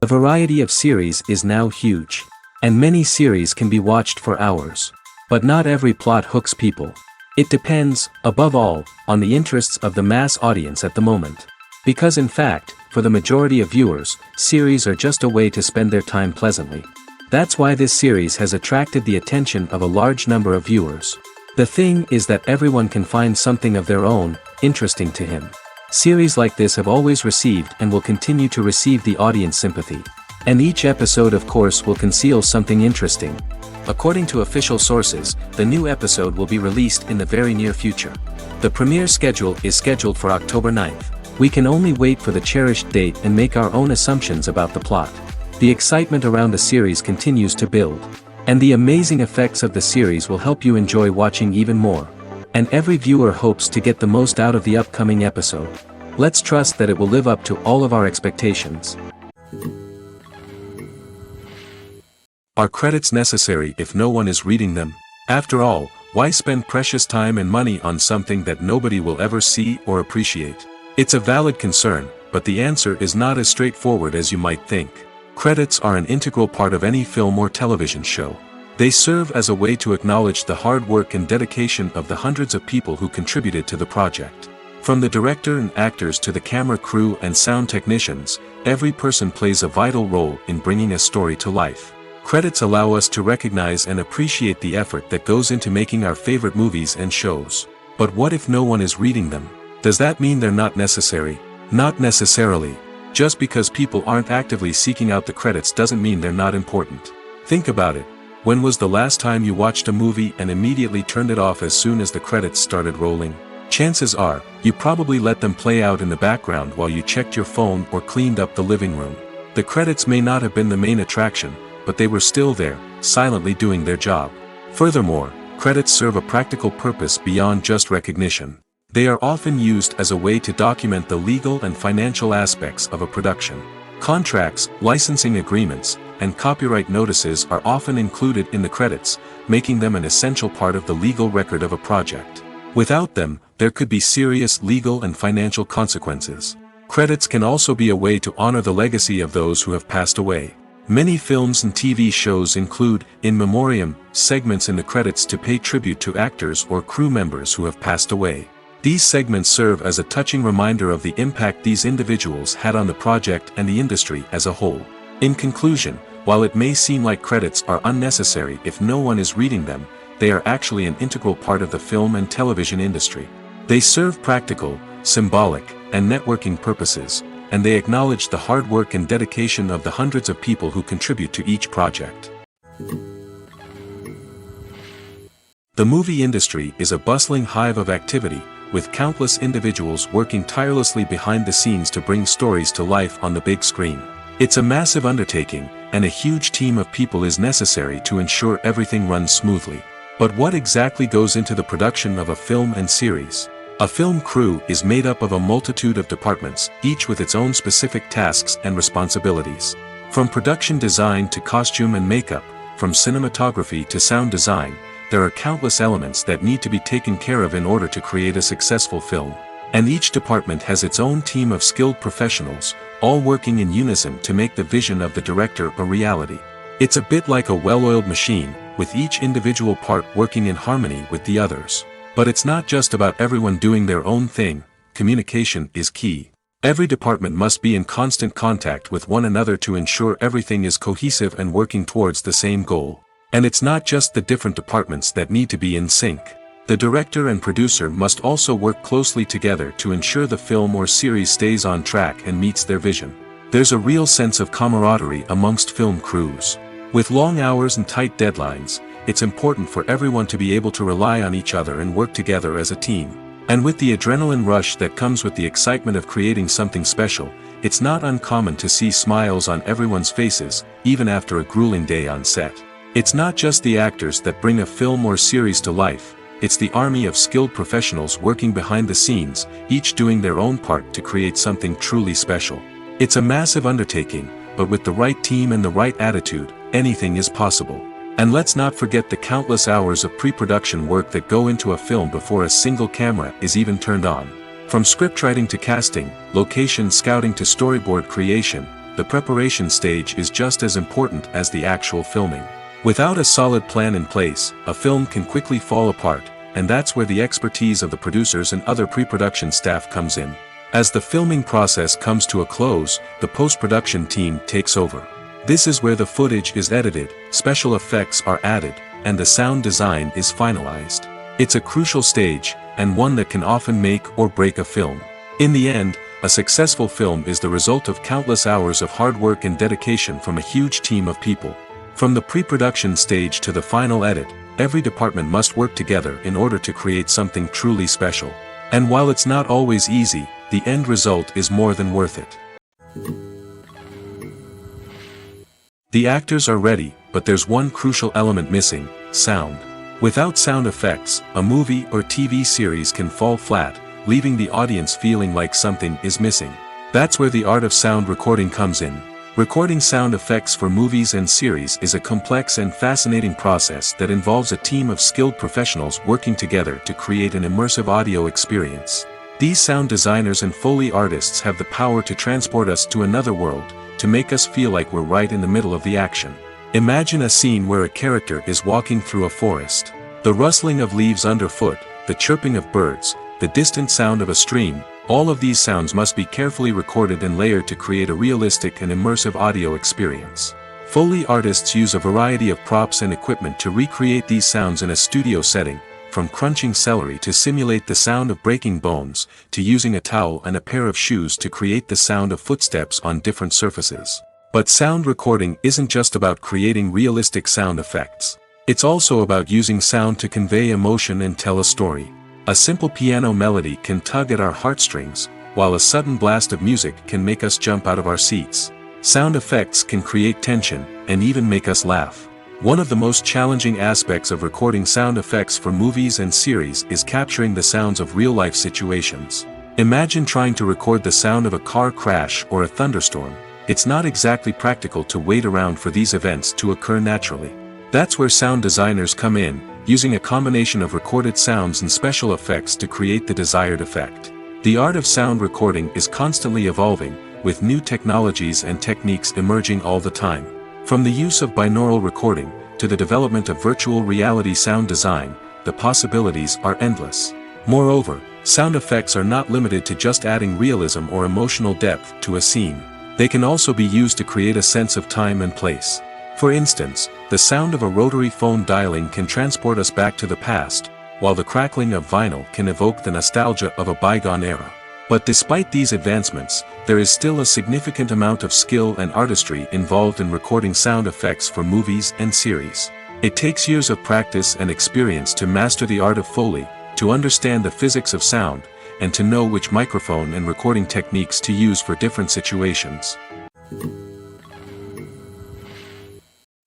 variety of series is now huge. And many series can be watched for hours. But not every plot hooks people. It depends, above all, on the interests of the mass audience at the moment. Because in fact, for the majority of viewers, series are just a way to spend their time pleasantly. That's why this series has attracted the attention of a large number of viewers. The thing is that everyone can find something of their own, interesting to him. Series like this have always received and will continue to receive the audience sympathy. And each episode of course will conceal something interesting. According to official sources, the new episode will be released in the very near future. The premiere schedule is scheduled for October 9th. We can only wait for the cherished date and make our own assumptions about the plot. The excitement around the series continues to build. And the amazing effects of the series will help you enjoy watching even more. And every viewer hopes to get the most out of the upcoming episode. Let's trust that it will live up to all of our expectations. Are credits necessary if no one is reading them? After all, why spend precious time and money on something that nobody will ever see or appreciate? It's a valid concern, but the answer is not as straightforward as you might think. Credits are an integral part of any film or television show. They serve as a way to acknowledge the hard work and dedication of the hundreds of people who contributed to the project. From the director and actors to the camera crew and sound technicians, every person plays a vital role in bringing a story to life. Credits allow us to recognize and appreciate the effort that goes into making our favorite movies and shows. But what if no one is reading them? Does that mean they're not necessary? Not necessarily. Just because people aren't actively seeking out the credits doesn't mean they're not important. Think about it. When was the last time you watched a movie and immediately turned it off as soon as the credits started rolling? Chances are, you probably let them play out in the background while you checked your phone or cleaned up the living room. The credits may not have been the main attraction, but they were still there, silently doing their job. Furthermore, credits serve a practical purpose beyond just recognition. They are often used as a way to document the legal and financial aspects of a production. Contracts, licensing agreements, and copyright notices are often included in the credits, making them an essential part of the legal record of a project. Without them, there could be serious legal and financial consequences. Credits can also be a way to honor the legacy of those who have passed away. Many films and TV shows include, in memoriam, segments in the credits to pay tribute to actors or crew members who have passed away. These segments serve as a touching reminder of the impact these individuals had on the project and the industry as a whole. In conclusion, while it may seem like credits are unnecessary if no one is reading them, they are actually an integral part of the film and television industry. They serve practical, symbolic, and networking purposes, and they acknowledge the hard work and dedication of the hundreds of people who contribute to each project. The movie industry is a bustling hive of activity, with countless individuals working tirelessly behind the scenes to bring stories to life on the big screen. It's a massive undertaking, and a huge team of people is necessary to ensure everything runs smoothly. But what exactly goes into the production of a film and series? A film crew is made up of a multitude of departments, each with its own specific tasks and responsibilities. From production design to costume and makeup, from cinematography to sound design, there are countless elements that need to be taken care of in order to create a successful film. And each department has its own team of skilled professionals, all working in unison to make the vision of the director a reality. It's a bit like a well-oiled machine, with each individual part working in harmony with the others. But it's not just about everyone doing their own thing. Communication is key. Every department must be in constant contact with one another to ensure everything is cohesive and working towards the same goal. And it's not just the different departments that need to be in sync. The director and producer must also work closely together to ensure the film or series stays on track and meets their vision. There's a real sense of camaraderie amongst film crews. With long hours and tight deadlines, it's important for everyone to be able to rely on each other and work together as a team. And with the adrenaline rush that comes with the excitement of creating something special, it's not uncommon to see smiles on everyone's faces, even after a grueling day on set. It's not just the actors that bring a film or series to life, it's the army of skilled professionals working behind the scenes, each doing their own part to create something truly special. It's a massive undertaking, but with the right team and the right attitude, anything is possible. And let's not forget the countless hours of pre-production work that go into a film before a single camera is even turned on. From scriptwriting to casting, location scouting to storyboard creation, the preparation stage is just as important as the actual filming. Without a solid plan in place, a film can quickly fall apart, and that's where the expertise of the producers and other pre-production staff comes in. As the filming process comes to a close, the post-production team takes over. This is where the footage is edited, special effects are added, and the sound design is finalized. It's a crucial stage, and one that can often make or break a film. In the end, a successful film is the result of countless hours of hard work and dedication from a huge team of people. From the pre-production stage to the final edit, every department must work together in order to create something truly special. And while it's not always easy, the end result is more than worth it. The actors are ready, but there's one crucial element missing: sound. Without sound effects, a movie or TV series can fall flat, leaving the audience feeling like something is missing. That's where the art of sound recording comes in. Recording sound effects for movies and series is a complex and fascinating process that involves a team of skilled professionals working together to create an immersive audio experience. These sound designers and Foley artists have the power to transport us to another world, to make us feel like we're right in the middle of the action. Imagine a scene where a character is walking through a forest. The rustling of leaves underfoot, the chirping of birds, the distant sound of a stream, all of these sounds must be carefully recorded and layered to create a realistic and immersive audio experience. Foley artists use a variety of props and equipment to recreate these sounds in a studio setting, from crunching celery to simulate the sound of breaking bones, to using a towel and a pair of shoes to create the sound of footsteps on different surfaces. But sound recording isn't just about creating realistic sound effects. It's also about using sound to convey emotion and tell a story. A simple piano melody can tug at our heartstrings, while a sudden blast of music can make us jump out of our seats. Sound effects can create tension, and even make us laugh. One of the most challenging aspects of recording sound effects for movies and series is capturing the sounds of real-life situations. Imagine trying to record the sound of a car crash or a thunderstorm. It's not exactly practical to wait around for these events to occur naturally. That's where sound designers come in, using a combination of recorded sounds and special effects to create the desired effect. The art of sound recording is constantly evolving, with new technologies and techniques emerging all the time. From the use of binaural recording, to the development of virtual reality sound design, the possibilities are endless. Moreover, sound effects are not limited to just adding realism or emotional depth to a scene. They can also be used to create a sense of time and place. For instance, the sound of a rotary phone dialing can transport us back to the past, while the crackling of vinyl can evoke the nostalgia of a bygone era. But despite these advancements, there is still a significant amount of skill and artistry involved in recording sound effects for movies and series. It takes years of practice and experience to master the art of Foley, to understand the physics of sound, and to know which microphone and recording techniques to use for different situations.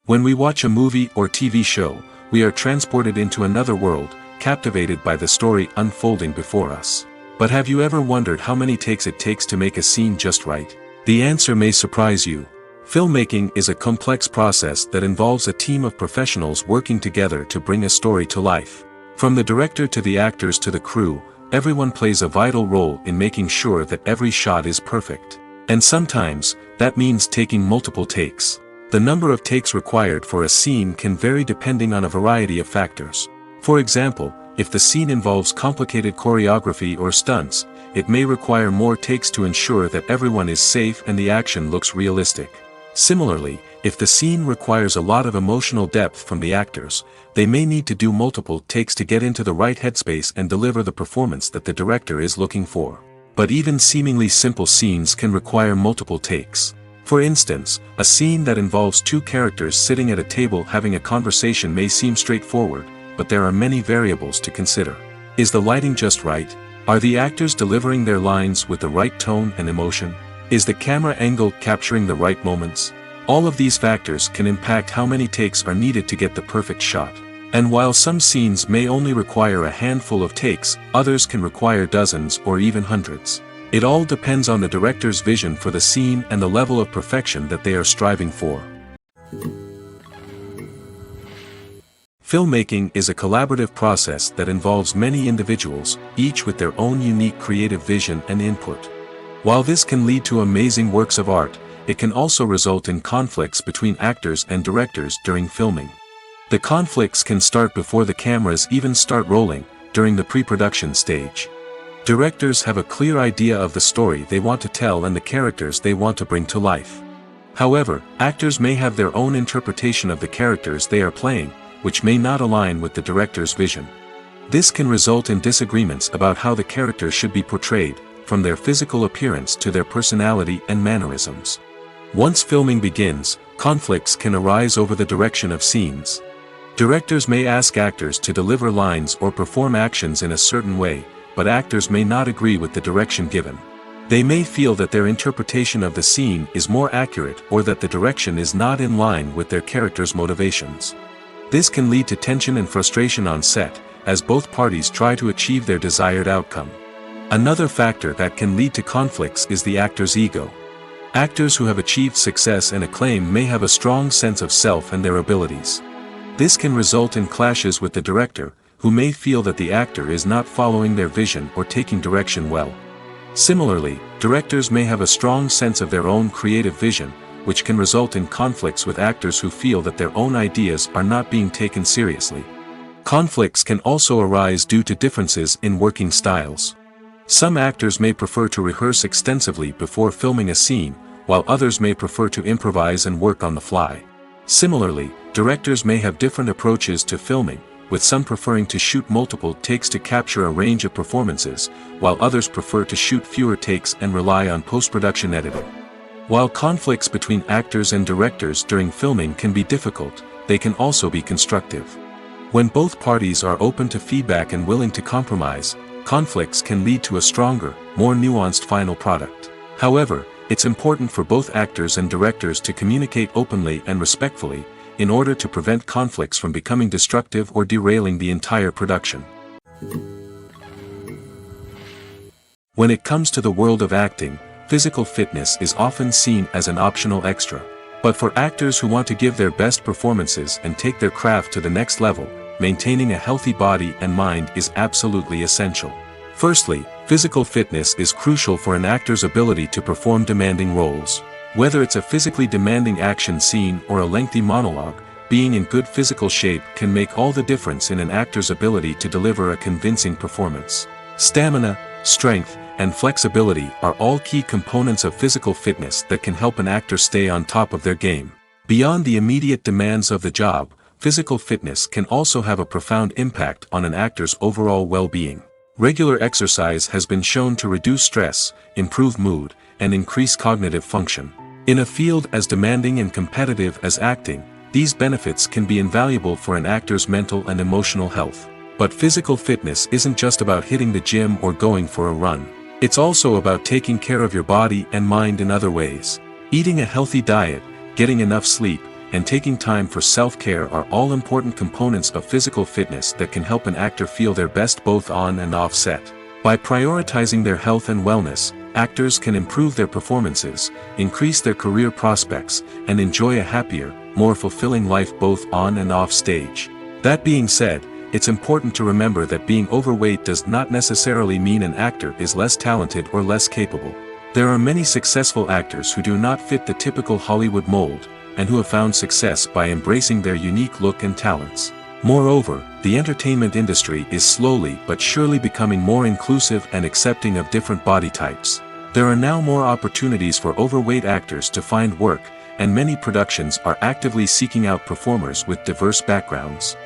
When we watch a movie or TV show, we are transported into another world, captivated by the story unfolding before us. But have you ever wondered how many takes it takes to make a scene just right? The answer may surprise you. Filmmaking is a complex process that involves a team of professionals working together to bring a story to life. From the director to the actors to the crew, everyone plays a vital role in making sure that every shot is perfect. And sometimes, that means taking multiple takes. The number of takes required for a scene can vary depending on a variety of factors. For example, if the scene involves complicated choreography or stunts, it may require more takes to ensure that everyone is safe and the action looks realistic. Similarly, if the scene requires a lot of emotional depth from the actors, they may need to do multiple takes to get into the right headspace and deliver the performance that the director is looking for. But even seemingly simple scenes can require multiple takes. For instance, a scene that involves two characters sitting at a table having a conversation may seem straightforward, but there are many variables to consider. Is the lighting just right? Are the actors delivering their lines with the right tone and emotion? Is the camera angle capturing the right moments? All of these factors can impact how many takes are needed to get the perfect shot. And while some scenes may only require a handful of takes, others can require dozens or even hundreds. It all depends on the director's vision for the scene and the level of perfection that they are striving for. Filmmaking is a collaborative process that involves many individuals, each with their own unique creative vision and input. While this can lead to amazing works of art, it can also result in conflicts between actors and directors during filming. The conflicts can start before the cameras even start rolling, during the pre-production stage. Directors have a clear idea of the story they want to tell and the characters they want to bring to life. However, actors may have their own interpretation of the characters they are playing, which may not align with the director's vision. This can result in disagreements about how the characters should be portrayed, from their physical appearance to their personality and mannerisms. Once filming begins, conflicts can arise over the direction of scenes. Directors may ask actors to deliver lines or perform actions in a certain way, but actors may not agree with the direction given. They may feel that their interpretation of the scene is more accurate or that the direction is not in line with their character's motivations. This can lead to tension and frustration on set, as both parties try to achieve their desired outcome. Another factor that can lead to conflicts is the actor's ego. Actors who have achieved success and acclaim may have a strong sense of self and their abilities. This can result in clashes with the director, who may feel that the actor is not following their vision or taking direction well. Similarly, directors may have a strong sense of their own creative vision, which can result in conflicts with actors who feel that their own ideas are not being taken seriously. Conflicts can also arise due to differences in working styles. Some actors may prefer to rehearse extensively before filming a scene, while others may prefer to improvise and work on the fly. Similarly, directors may have different approaches to filming, with some preferring to shoot multiple takes to capture a range of performances, while others prefer to shoot fewer takes and rely on post-production editing. While conflicts between actors and directors during filming can be difficult, they can also be constructive. When both parties are open to feedback and willing to compromise, conflicts can lead to a stronger, more nuanced final product. However, it's important for both actors and directors to communicate openly and respectfully, in order to prevent conflicts from becoming destructive or derailing the entire production. When it comes to the world of acting, physical fitness is often seen as an optional extra. But for actors who want to give their best performances and take their craft to the next level, maintaining a healthy body and mind is absolutely essential. Firstly, physical fitness is crucial for an actor's ability to perform demanding roles. Whether it's a physically demanding action scene or a lengthy monologue, being in good physical shape can make all the difference in an actor's ability to deliver a convincing performance. Stamina, strength, and flexibility are all key components of physical fitness that can help an actor stay on top of their game. Beyond the immediate demands of the job, physical fitness can also have a profound impact on an actor's overall well-being. Regular exercise has been shown to reduce stress, improve mood, and increase cognitive function. In a field as demanding and competitive as acting, these benefits can be invaluable for an actor's mental and emotional health. But physical fitness isn't just about hitting the gym or going for a run. It's also about taking care of your body and mind in other ways. Eating a healthy diet, getting enough sleep, and taking time for self-care are all important components of physical fitness that can help an actor feel their best both on and off set. By prioritizing their health and wellness, actors can improve their performances, increase their career prospects, and enjoy a happier, more fulfilling life both on and off stage. That being said, it's important to remember that being overweight does not necessarily mean an actor is less talented or less capable. There are many successful actors who do not fit the typical Hollywood mold, and who have found success by embracing their unique look and talents. Moreover, the entertainment industry is slowly but surely becoming more inclusive and accepting of different body types. There are now more opportunities for overweight actors to find work, and many productions are actively seeking out performers with diverse backgrounds.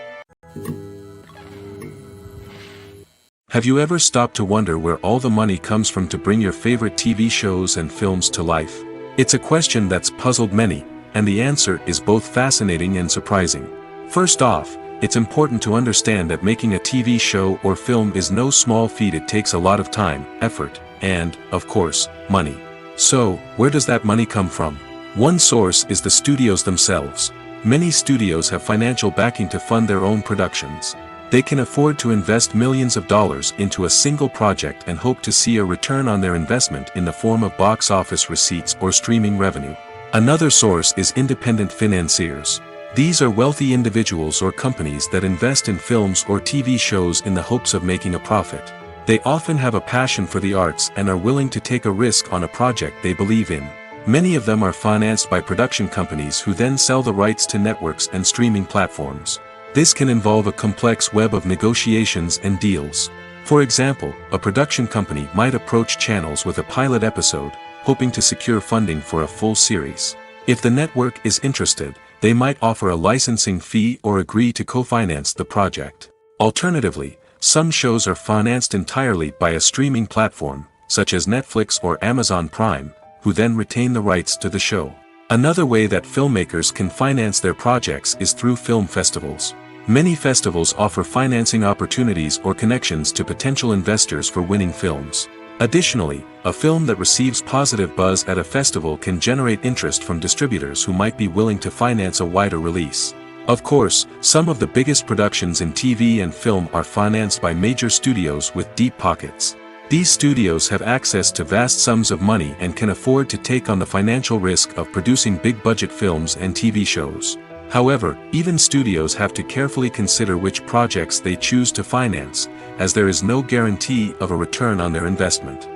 Have you ever stopped to wonder where all the money comes from to bring your favorite TV shows and films to life? It's a question that's puzzled many, and the answer is both fascinating and surprising. First off, it's important to understand that making a TV show or film is no small feat. It takes a lot of time, effort, and, of course, money. So, where does that money come from? One source is the studios themselves. Many studios have financial backing to fund their own productions. They can afford to invest millions of dollars into a single project and hope to see a return on their investment in the form of box office receipts or streaming revenue. Another source is independent financiers. These are wealthy individuals or companies that invest in films or TV shows in the hopes of making a profit. They often have a passion for the arts and are willing to take a risk on a project they believe in. Many of them are financed by production companies who then sell the rights to networks and streaming platforms. This can involve a complex web of negotiations and deals. For example, a production company might approach channels with a pilot episode, hoping to secure funding for a full series. If the network is interested, they might offer a licensing fee or agree to co-finance the project. Alternatively, some shows are financed entirely by a streaming platform, such as Netflix or Amazon Prime, who then retain the rights to the show. Another way that filmmakers can finance their projects is through film festivals. Many festivals offer financing opportunities or connections to potential investors for winning films. Additionally, a film that receives positive buzz at a festival can generate interest from distributors who might be willing to finance a wider release. Of course, some of the biggest productions in TV and film are financed by major studios with deep pockets. These studios have access to vast sums of money and can afford to take on the financial risk of producing big-budget films and TV shows. However, even studios have to carefully consider which projects they choose to finance, as there is no guarantee of a return on their investment.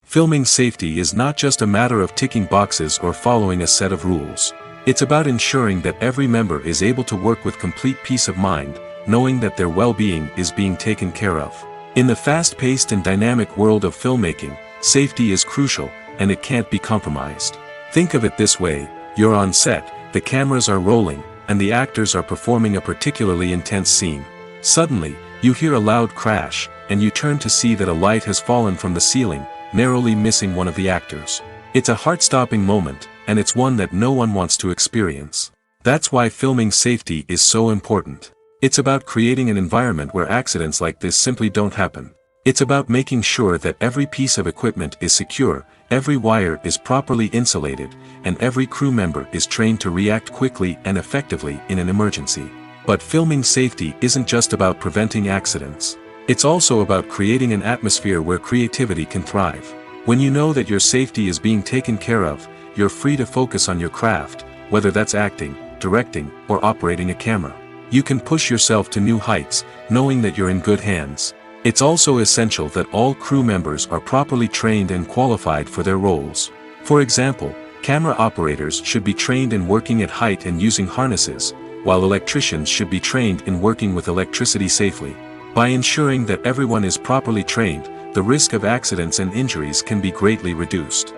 Filming safety is not just a matter of ticking boxes or following a set of rules. It's about ensuring that every member is able to work with complete peace of mind, knowing that their well-being is being taken care of. In the fast-paced and dynamic world of filmmaking, safety is crucial, and it can't be compromised. Think of it this way: you're on set, the cameras are rolling, and the actors are performing a particularly intense scene. Suddenly, you hear a loud crash, and you turn to see that a light has fallen from the ceiling, narrowly missing one of the actors. It's a heart-stopping moment, and it's one that no one wants to experience. That's why filming safety is so important. It's about creating an environment where accidents like this simply don't happen. It's about making sure that every piece of equipment is secure, every wire is properly insulated, and every crew member is trained to react quickly and effectively in an emergency. But filming safety isn't just about preventing accidents. It's also about creating an atmosphere where creativity can thrive. When you know that your safety is being taken care of, you're free to focus on your craft, whether that's acting, directing, or operating a camera. You can push yourself to new heights, knowing that you're in good hands. It's also essential that all crew members are properly trained and qualified for their roles. For example, camera operators should be trained in working at height and using harnesses, while electricians should be trained in working with electricity safely. By ensuring that everyone is properly trained, the risk of accidents and injuries can be greatly reduced.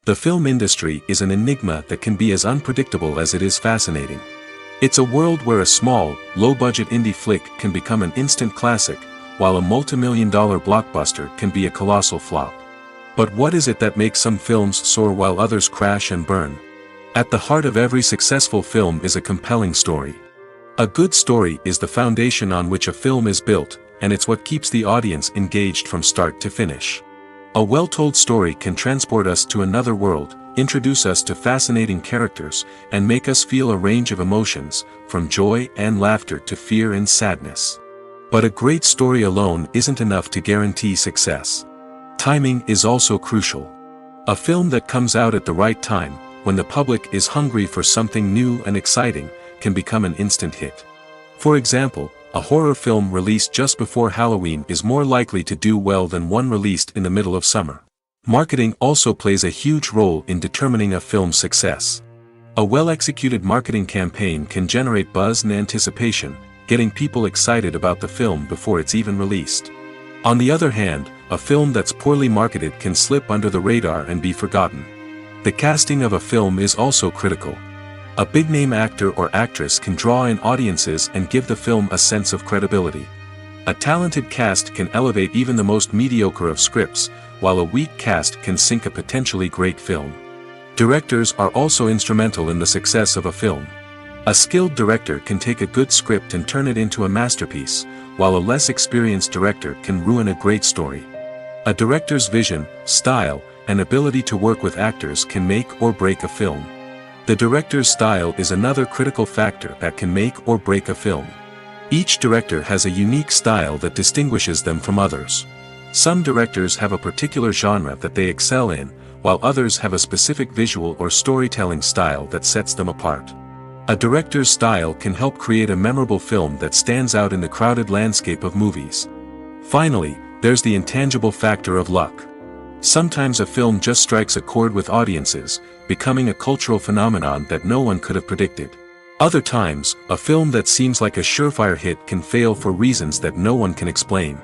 The film industry is an enigma that can be as unpredictable as it is fascinating. It's a world where a small, low-budget indie flick can become an instant classic, while a multi-million-dollar blockbuster can be a colossal flop. But what is it that makes some films soar while others crash and burn? At the heart of every successful film is a compelling story. A good story is the foundation on which a film is built, and it's what keeps the audience engaged from start to finish. A well-told story can transport us to another world, introduce us to fascinating characters, and make us feel a range of emotions, from joy and laughter to fear and sadness. But a great story alone isn't enough to guarantee success. Timing is also crucial. A film that comes out at the right time, when the public is hungry for something new and exciting, can become an instant hit. For example, a horror film released just before Halloween is more likely to do well than one released in the middle of summer. Marketing also plays a huge role in determining a film's success. A well-executed marketing campaign can generate buzz and anticipation, getting people excited about the film before it's even released. On the other hand, a film that's poorly marketed can slip under the radar and be forgotten. The casting of a film is also critical. A big-name actor or actress can draw in audiences and give the film a sense of credibility. A talented cast can elevate even the most mediocre of scripts, while a weak cast can sink a potentially great film. Directors are also instrumental in the success of a film. A skilled director can take a good script and turn it into a masterpiece, while a less experienced director can ruin a great story. A director's vision, style, and ability to work with actors can make or break a film. The director's style is another critical factor that can make or break a film. Each director has a unique style that distinguishes them from others. Some directors have a particular genre that they excel in, while others have a specific visual or storytelling style that sets them apart. A director's style can help create a memorable film that stands out in the crowded landscape of movies. Finally, there's the intangible factor of luck. Sometimes a film just strikes a chord with audiences, becoming a cultural phenomenon that no one could have predicted. Other times, a film that seems like a surefire hit can fail for reasons that no one can explain.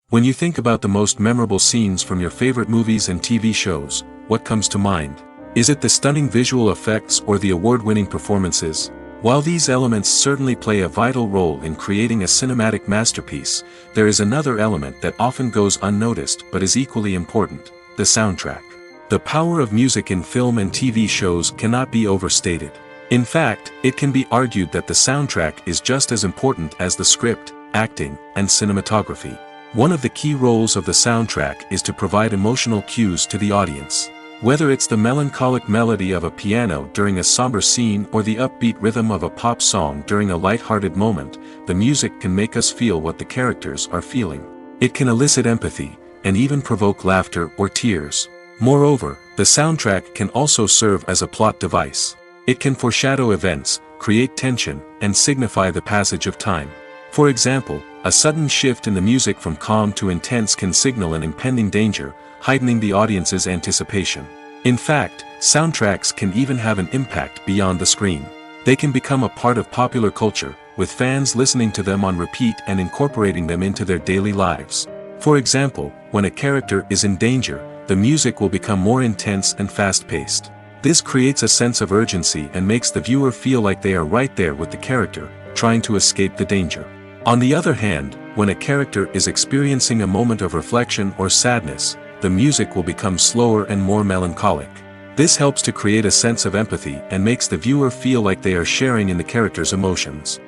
When you think about the most memorable scenes from your favorite movies and TV shows, what comes to mind? Is it the stunning visual effects or the award-winning performances? While these elements certainly play a vital role in creating a cinematic masterpiece, there is another element that often goes unnoticed but is equally important: the soundtrack. The power of music in film and TV shows cannot be overstated. In fact, it can be argued that the soundtrack is just as important as the script, acting, and cinematography. One of the key roles of the soundtrack is to provide emotional cues to the audience. Whether it's the melancholic melody of a piano during a somber scene or the upbeat rhythm of a pop song during a light-hearted moment, the music can make us feel what the characters are feeling. It can elicit empathy, and even provoke laughter or tears. Moreover, the soundtrack can also serve as a plot device. It can foreshadow events, create tension, and signify the passage of time. For example, a sudden shift in the music from calm to intense can signal an impending danger, heightening the audience's anticipation. In fact, soundtracks can even have an impact beyond the screen. They can become a part of popular culture, with fans listening to them on repeat and incorporating them into their daily lives. For example, when a character is in danger, the music will become more intense and fast-paced. This creates a sense of urgency and makes the viewer feel like they are right there with the character, trying to escape the danger. On the other hand, when a character is experiencing a moment of reflection or sadness, the music will become slower and more melancholic. This helps to create a sense of empathy and makes the viewer feel like they are sharing in the character's emotions.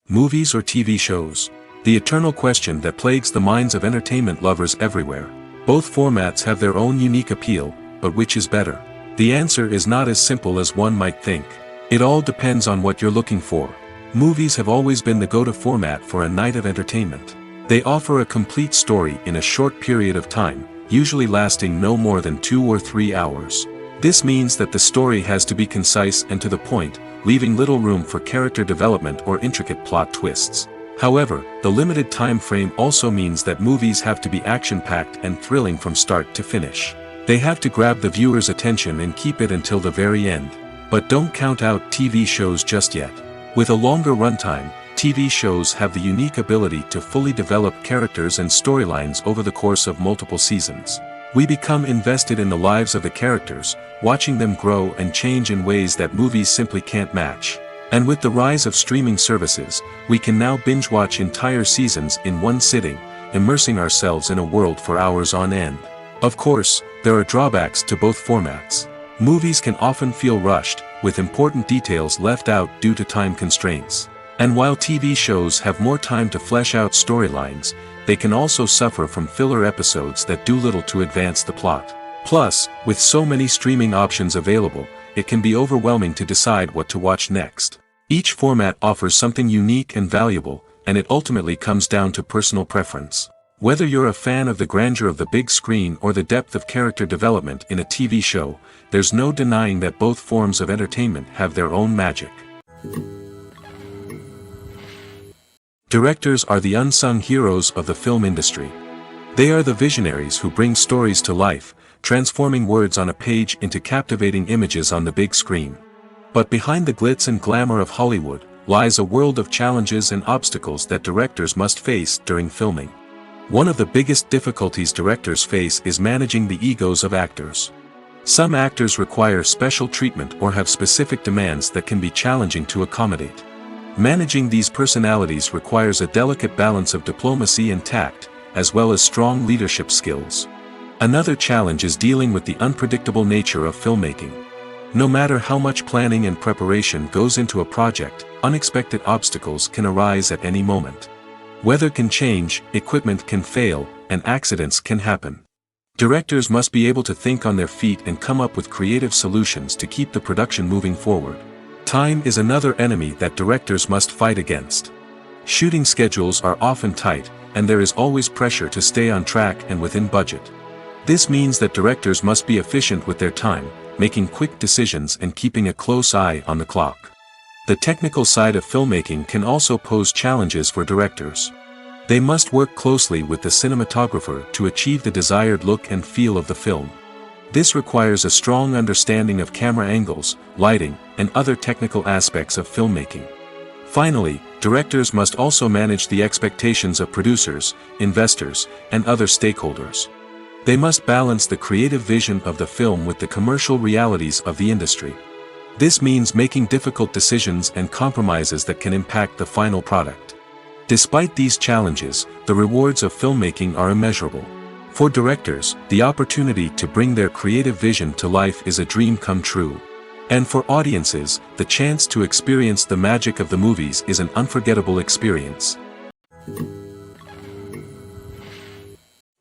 Movies or TV shows? The eternal question that plagues the minds of entertainment lovers everywhere. Both formats have their own unique appeal, but which is better? The answer is not as simple as one might think. It all depends on what you're looking for. Movies have always been the go-to format for a night of entertainment. They offer a complete story in a short period of time, usually lasting no more than 2 or 3 hours. This means that the story has to be concise and to the point, leaving little room for character development or intricate plot twists. However, the limited time frame also means that movies have to be action-packed and thrilling from start to finish. They have to grab the viewer's attention and keep it until the very end. But don't count out TV shows just yet. With a longer runtime, TV shows have the unique ability to fully develop characters and storylines over the course of multiple seasons. We become invested in the lives of the characters, watching them grow and change in ways that movies simply can't match. And with the rise of streaming services, we can now binge-watch entire seasons in one sitting, immersing ourselves in a world for hours on end. Of course, there are drawbacks to both formats. Movies can often feel rushed, with important details left out due to time constraints. And while TV shows have more time to flesh out storylines, they can also suffer from filler episodes that do little to advance the plot. Plus, with so many streaming options available, it can be overwhelming to decide what to watch next. Each format offers something unique and valuable, and it ultimately comes down to personal preference. Whether you're a fan of the grandeur of the big screen or the depth of character development in a TV show, there's no denying that both forms of entertainment have their own magic. Directors are the unsung heroes of the film industry. They are the visionaries who bring stories to life, transforming words on a page into captivating images on the big screen. But behind the glitz and glamour of Hollywood, lies a world of challenges and obstacles that directors must face during filming. One of the biggest difficulties directors face is managing the egos of actors. Some actors require special treatment or have specific demands that can be challenging to accommodate. Managing these personalities requires a delicate balance of diplomacy and tact, as well as strong leadership skills. Another challenge is dealing with the unpredictable nature of filmmaking. No matter how much planning and preparation goes into a project, unexpected obstacles can arise at any moment. Weather can change, equipment can fail, and accidents can happen. Directors must be able to think on their feet and come up with creative solutions to keep the production moving forward. Time is another enemy that directors must fight against. Shooting schedules are often tight, and there is always pressure to stay on track and within budget. This means that directors must be efficient with their time, making quick decisions and keeping a close eye on the clock. The technical side of filmmaking can also pose challenges for directors. They must work closely with the cinematographer to achieve the desired look and feel of the film. This requires a strong understanding of camera angles, lighting, and other technical aspects of filmmaking. Finally, directors must also manage the expectations of producers, investors, and other stakeholders. They must balance the creative vision of the film with the commercial realities of the industry. This means making difficult decisions and compromises that can impact the final product. Despite these challenges, the rewards of filmmaking are immeasurable. For directors, the opportunity to bring their creative vision to life is a dream come true. And for audiences, the chance to experience the magic of the movies is an unforgettable experience.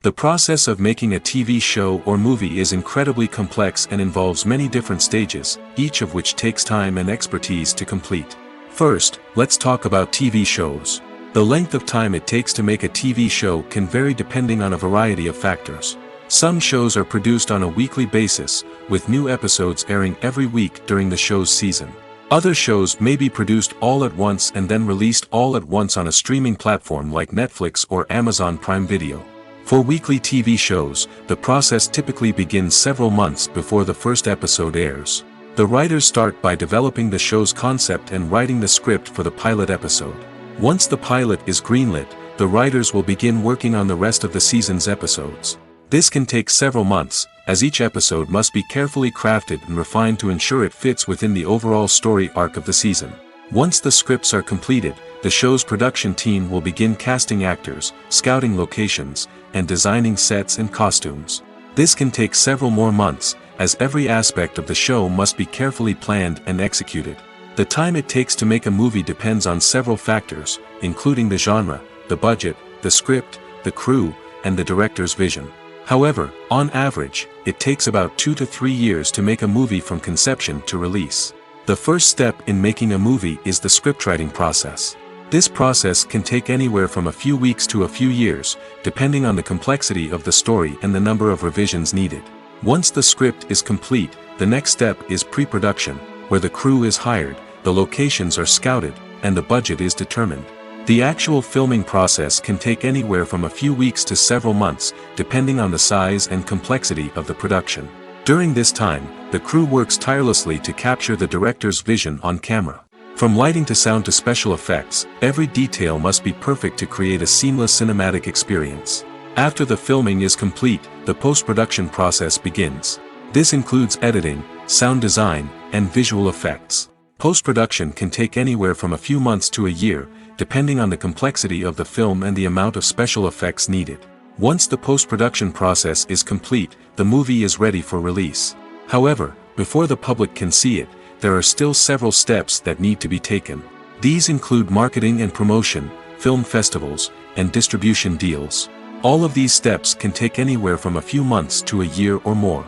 The process of making a TV show or movie is incredibly complex and involves many different stages, each of which takes time and expertise to complete. First, let's talk about TV shows. The length of time it takes to make a TV show can vary depending on a variety of factors. Some shows are produced on a weekly basis, with new episodes airing every week during the show's season. Other shows may be produced all at once and then released all at once on a streaming platform like Netflix or Amazon Prime Video. For weekly TV shows, the process typically begins several months before the first episode airs. The writers start by developing the show's concept and writing the script for the pilot episode. Once the pilot is greenlit, the writers will begin working on the rest of the season's episodes. This can take several months, as each episode must be carefully crafted and refined to ensure it fits within the overall story arc of the season. Once the scripts are completed, the show's production team will begin casting actors, scouting locations, and designing sets and costumes. This can take several more months, as every aspect of the show must be carefully planned and executed. The time it takes to make a movie depends on several factors, including the genre, the budget, the script, the crew, and the director's vision. However, on average, it takes about 2 to 3 years to make a movie from conception to release. The first step in making a movie is the scriptwriting process. This process can take anywhere from a few weeks to a few years, depending on the complexity of the story and the number of revisions needed. Once the script is complete, the next step is pre-production, where the crew is hired, the locations are scouted, and the budget is determined. The actual filming process can take anywhere from a few weeks to several months, depending on the size and complexity of the production. During this time, the crew works tirelessly to capture the director's vision on camera. From lighting to sound to special effects, every detail must be perfect to create a seamless cinematic experience. After the filming is complete, the post-production process begins. This includes editing, sound design, and visual effects. Post-production can take anywhere from a few months to a year, depending on the complexity of the film and the amount of special effects needed. Once the post-production process is complete, the movie is ready for release. However, before the public can see it, there are still several steps that need to be taken. These include marketing and promotion, film festivals, and distribution deals. All of these steps can take anywhere from a few months to a year or more.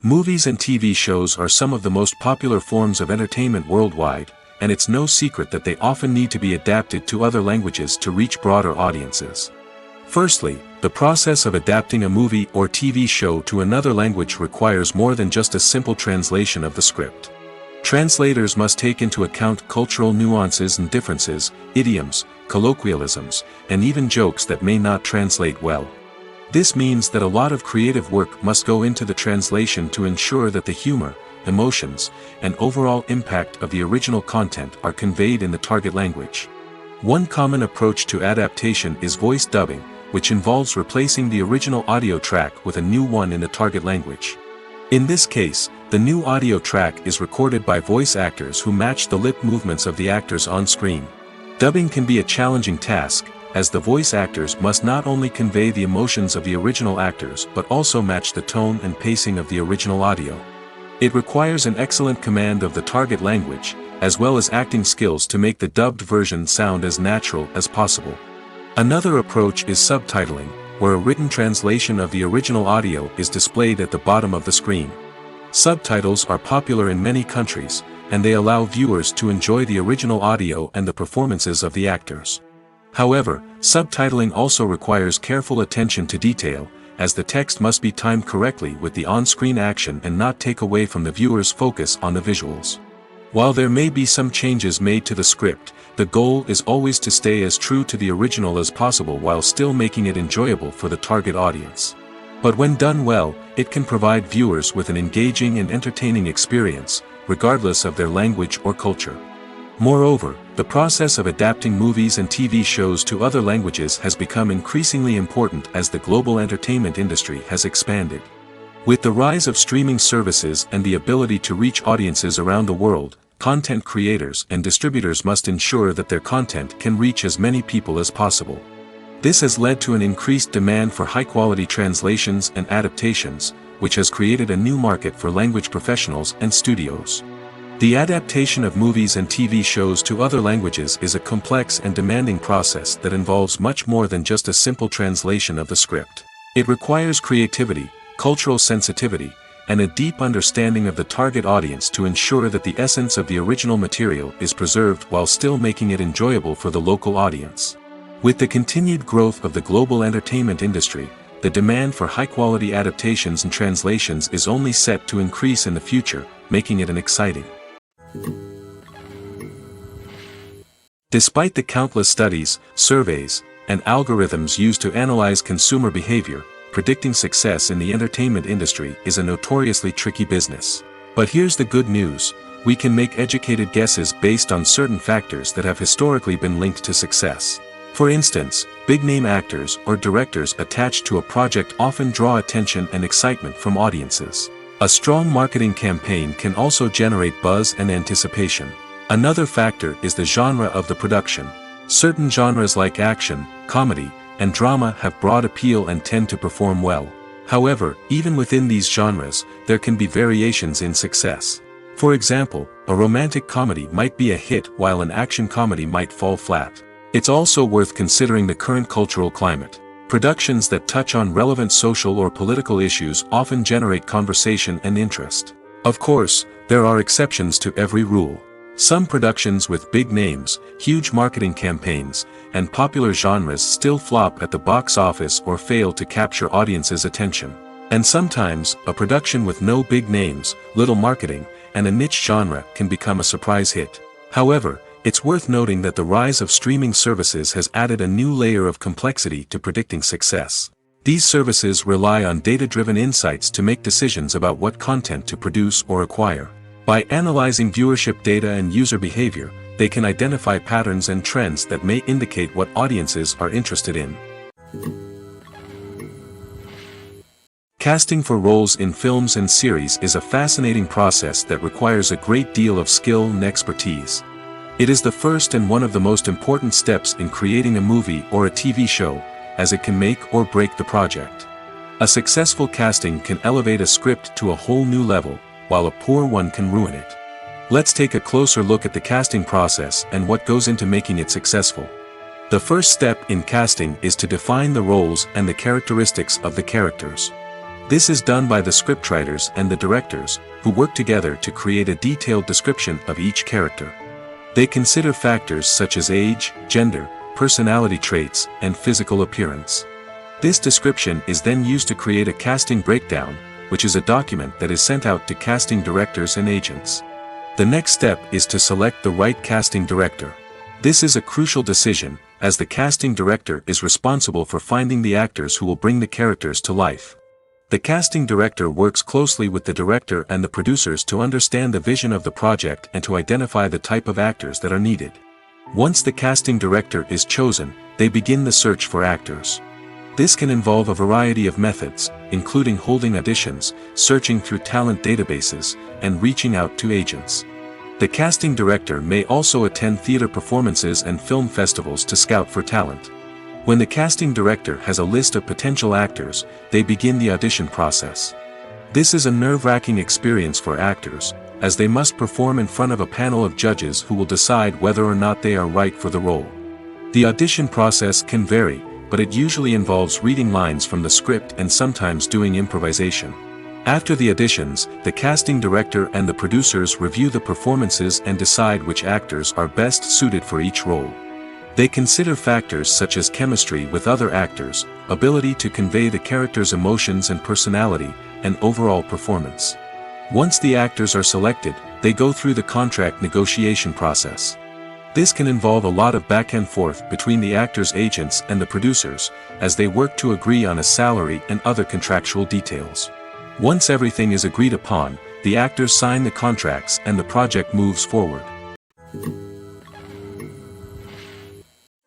Movies and TV shows are some of the most popular forms of entertainment worldwide, and it's no secret that they often need to be adapted to other languages to reach broader audiences. Firstly, the process of adapting a movie or TV show to another language requires more than just a simple translation of the script. Translators must take into account cultural nuances and differences, idioms, colloquialisms, and even jokes that may not translate well. This means that a lot of creative work must go into the translation to ensure that the humor, emotions, and overall impact of the original content are conveyed in the target language. One common approach to adaptation is voice dubbing, which involves replacing the original audio track with a new one in the target language. In this case, the new audio track is recorded by voice actors who match the lip movements of the actors on screen. Dubbing can be a challenging task, as the voice actors must not only convey the emotions of the original actors but also match the tone and pacing of the original audio. It requires an excellent command of the target language, as well as acting skills to make the dubbed version sound as natural as possible. Another approach is subtitling, where a written translation of the original audio is displayed at the bottom of the screen. Subtitles are popular in many countries, and they allow viewers to enjoy the original audio and the performances of the actors. However, subtitling also requires careful attention to detail, as the text must be timed correctly with the on-screen action and not take away from the viewer's focus on the visuals. While there may be some changes made to the script, the goal is always to stay as true to the original as possible while still making it enjoyable for the target audience. But when done well, it can provide viewers with an engaging and entertaining experience, regardless of their language or culture. Moreover, the process of adapting movies and TV shows to other languages has become increasingly important as the global entertainment industry has expanded. With the rise of streaming services and the ability to reach audiences around the world, content creators and distributors must ensure that their content can reach as many people as possible. This has led to an increased demand for high-quality translations and adaptations, which has created a new market for language professionals and studios. The adaptation of movies and TV shows to other languages is a complex and demanding process that involves much more than just a simple translation of the script. It requires creativity, cultural sensitivity, and a deep understanding of the target audience to ensure that the essence of the original material is preserved while still making it enjoyable for the local audience. With the continued growth of the global entertainment industry, the demand for high-quality adaptations and translations is only set to increase in the future, making it an exciting. Despite the countless studies, surveys, and algorithms used to analyze consumer behavior, predicting success in the entertainment industry is a notoriously tricky business. But here's the good news: we can make educated guesses based on certain factors that have historically been linked to success. For instance, big-name actors or directors attached to a project often draw attention and excitement from audiences. A strong marketing campaign can also generate buzz and anticipation. Another factor is the genre of the production. Certain genres like action, comedy, and drama have broad appeal and tend to perform well. However, even within these genres, there can be variations in success. For example, a romantic comedy might be a hit while an action comedy might fall flat. It's also worth considering the current cultural climate. Productions that touch on relevant social or political issues often generate conversation and interest. Of course, there are exceptions to every rule. Some productions with big names, huge marketing campaigns, and popular genres still flop at the box office or fail to capture audiences' attention. And sometimes, a production with no big names, little marketing, and a niche genre can become a surprise hit. However, it's worth noting that the rise of streaming services has added a new layer of complexity to predicting success. These services rely on data-driven insights to make decisions about what content to produce or acquire. By analyzing viewership data and user behavior, they can identify patterns and trends that may indicate what audiences are interested in. Casting for roles in films and series is a fascinating process that requires a great deal of skill and expertise. It is the first and one of the most important steps in creating a movie or a TV show, as it can make or break the project. A successful casting can elevate a script to a whole new level, while a poor one can ruin it. Let's take a closer look at the casting process and what goes into making it successful. The first step in casting is to define the roles and the characteristics of the characters. This is done by the scriptwriters and the directors, who work together to create a detailed description of each character. They consider factors such as age, gender, personality traits, and physical appearance. This description is then used to create a casting breakdown, which is a document that is sent out to casting directors and agents. The next step is to select the right casting director. This is a crucial decision, as the casting director is responsible for finding the actors who will bring the characters to life. The casting director works closely with the director and the producers to understand the vision of the project and to identify the type of actors that are needed. Once the casting director is chosen, they begin the search for actors. This can involve a variety of methods, including holding auditions, searching through talent databases, and reaching out to agents. The casting director may also attend theater performances and film festivals to scout for talent. When the casting director has a list of potential actors, they begin the audition process. This is a nerve-wracking experience for actors, as they must perform in front of a panel of judges who will decide whether or not they are right for the role. The audition process can vary, but it usually involves reading lines from the script and sometimes doing improvisation. After the auditions, the casting director and the producers review the performances and decide which actors are best suited for each role. They consider factors such as chemistry with other actors, ability to convey the character's emotions and personality, and overall performance. Once the actors are selected, they go through the contract negotiation process. This can involve a lot of back and forth between the actors' agents and the producers, as they work to agree on a salary and other contractual details. Once everything is agreed upon, the actors sign the contracts and the project moves forward.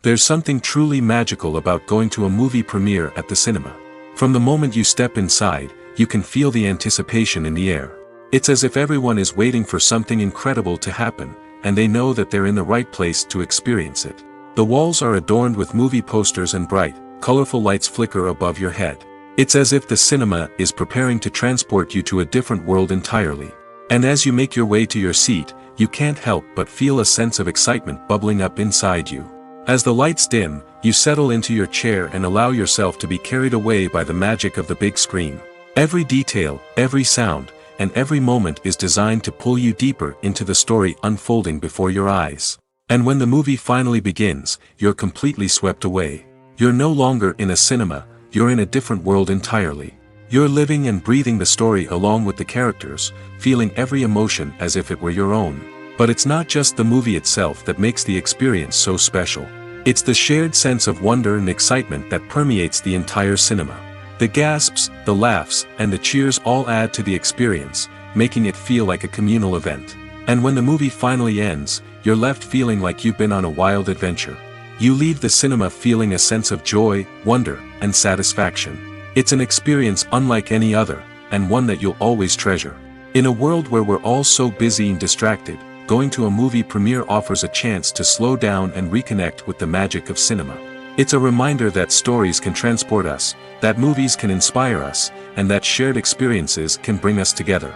There's something truly magical about going to a movie premiere at the cinema. From the moment you step inside, you can feel the anticipation in the air. It's as if everyone is waiting for something incredible to happen, and they know that they're in the right place to experience it. The walls are adorned with movie posters and bright, colorful lights flicker above your head. It's as if the cinema is preparing to transport you to a different world entirely. And as you make your way to your seat, you can't help but feel a sense of excitement bubbling up inside you. As the lights dim, you settle into your chair and allow yourself to be carried away by the magic of the big screen. Every detail, every sound, and every moment is designed to pull you deeper into the story unfolding before your eyes. And when the movie finally begins, you're completely swept away. You're no longer in a cinema, you're in a different world entirely. You're living and breathing the story along with the characters, feeling every emotion as if it were your own. But it's not just the movie itself that makes the experience so special. It's the shared sense of wonder and excitement that permeates the entire cinema. The gasps, the laughs, and the cheers all add to the experience, making it feel like a communal event. And when the movie finally ends, you're left feeling like you've been on a wild adventure. You leave the cinema feeling a sense of joy, wonder, and satisfaction. It's an experience unlike any other, and one that you'll always treasure. In a world where we're all so busy and distracted, going to a movie premiere offers a chance to slow down and reconnect with the magic of cinema. It's a reminder that stories can transport us, that movies can inspire us, and that shared experiences can bring us together.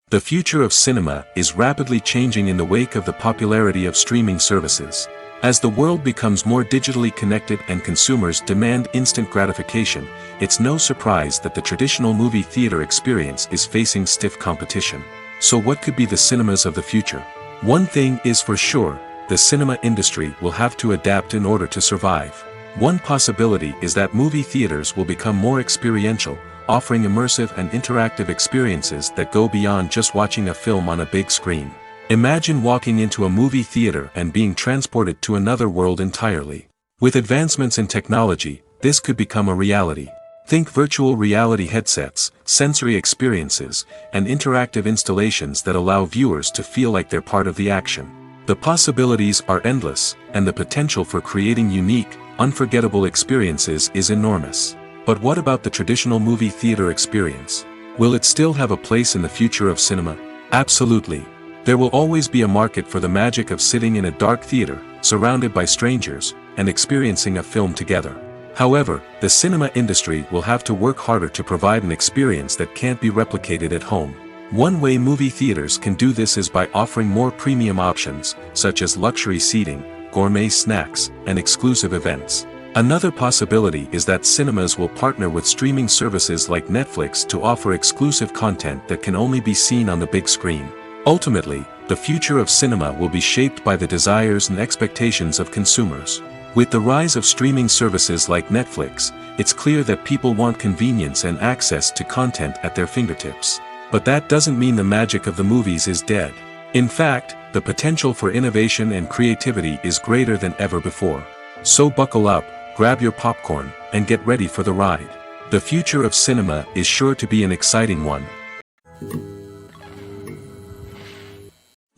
The future of cinema is rapidly changing in the wake of the popularity of streaming services. As the world becomes more digitally connected and consumers demand instant gratification, it's no surprise that the traditional movie theater experience is facing stiff competition. So what could be the cinemas of the future? One thing is for sure, the cinema industry will have to adapt in order to survive. One possibility is that movie theaters will become more experiential, offering immersive and interactive experiences that go beyond just watching a film on a big screen. Imagine walking into a movie theater and being transported to another world entirely. With advancements in technology, this could become a reality. Think virtual reality headsets, sensory experiences, and interactive installations that allow viewers to feel like they're part of the action. The possibilities are endless, and the potential for creating unique, unforgettable experiences is enormous. But what about the traditional movie theater experience? Will it still have a place in the future of cinema? Absolutely. There will always be a market for the magic of sitting in a dark theater, surrounded by strangers, and experiencing a film together. However, the cinema industry will have to work harder to provide an experience that can't be replicated at home. One way movie theaters can do this is by offering more premium options, such as luxury seating, gourmet snacks, and exclusive events. Another possibility is that cinemas will partner with streaming services like Netflix to offer exclusive content that can only be seen on the big screen. Ultimately, the future of cinema will be shaped by the desires and expectations of consumers. With the rise of streaming services like Netflix, it's clear that people want convenience and access to content at their fingertips. But that doesn't mean the magic of the movies is dead. In fact, the potential for innovation and creativity is greater than ever before. So buckle up, grab your popcorn, and get ready for the ride. The future of cinema is sure to be an exciting one.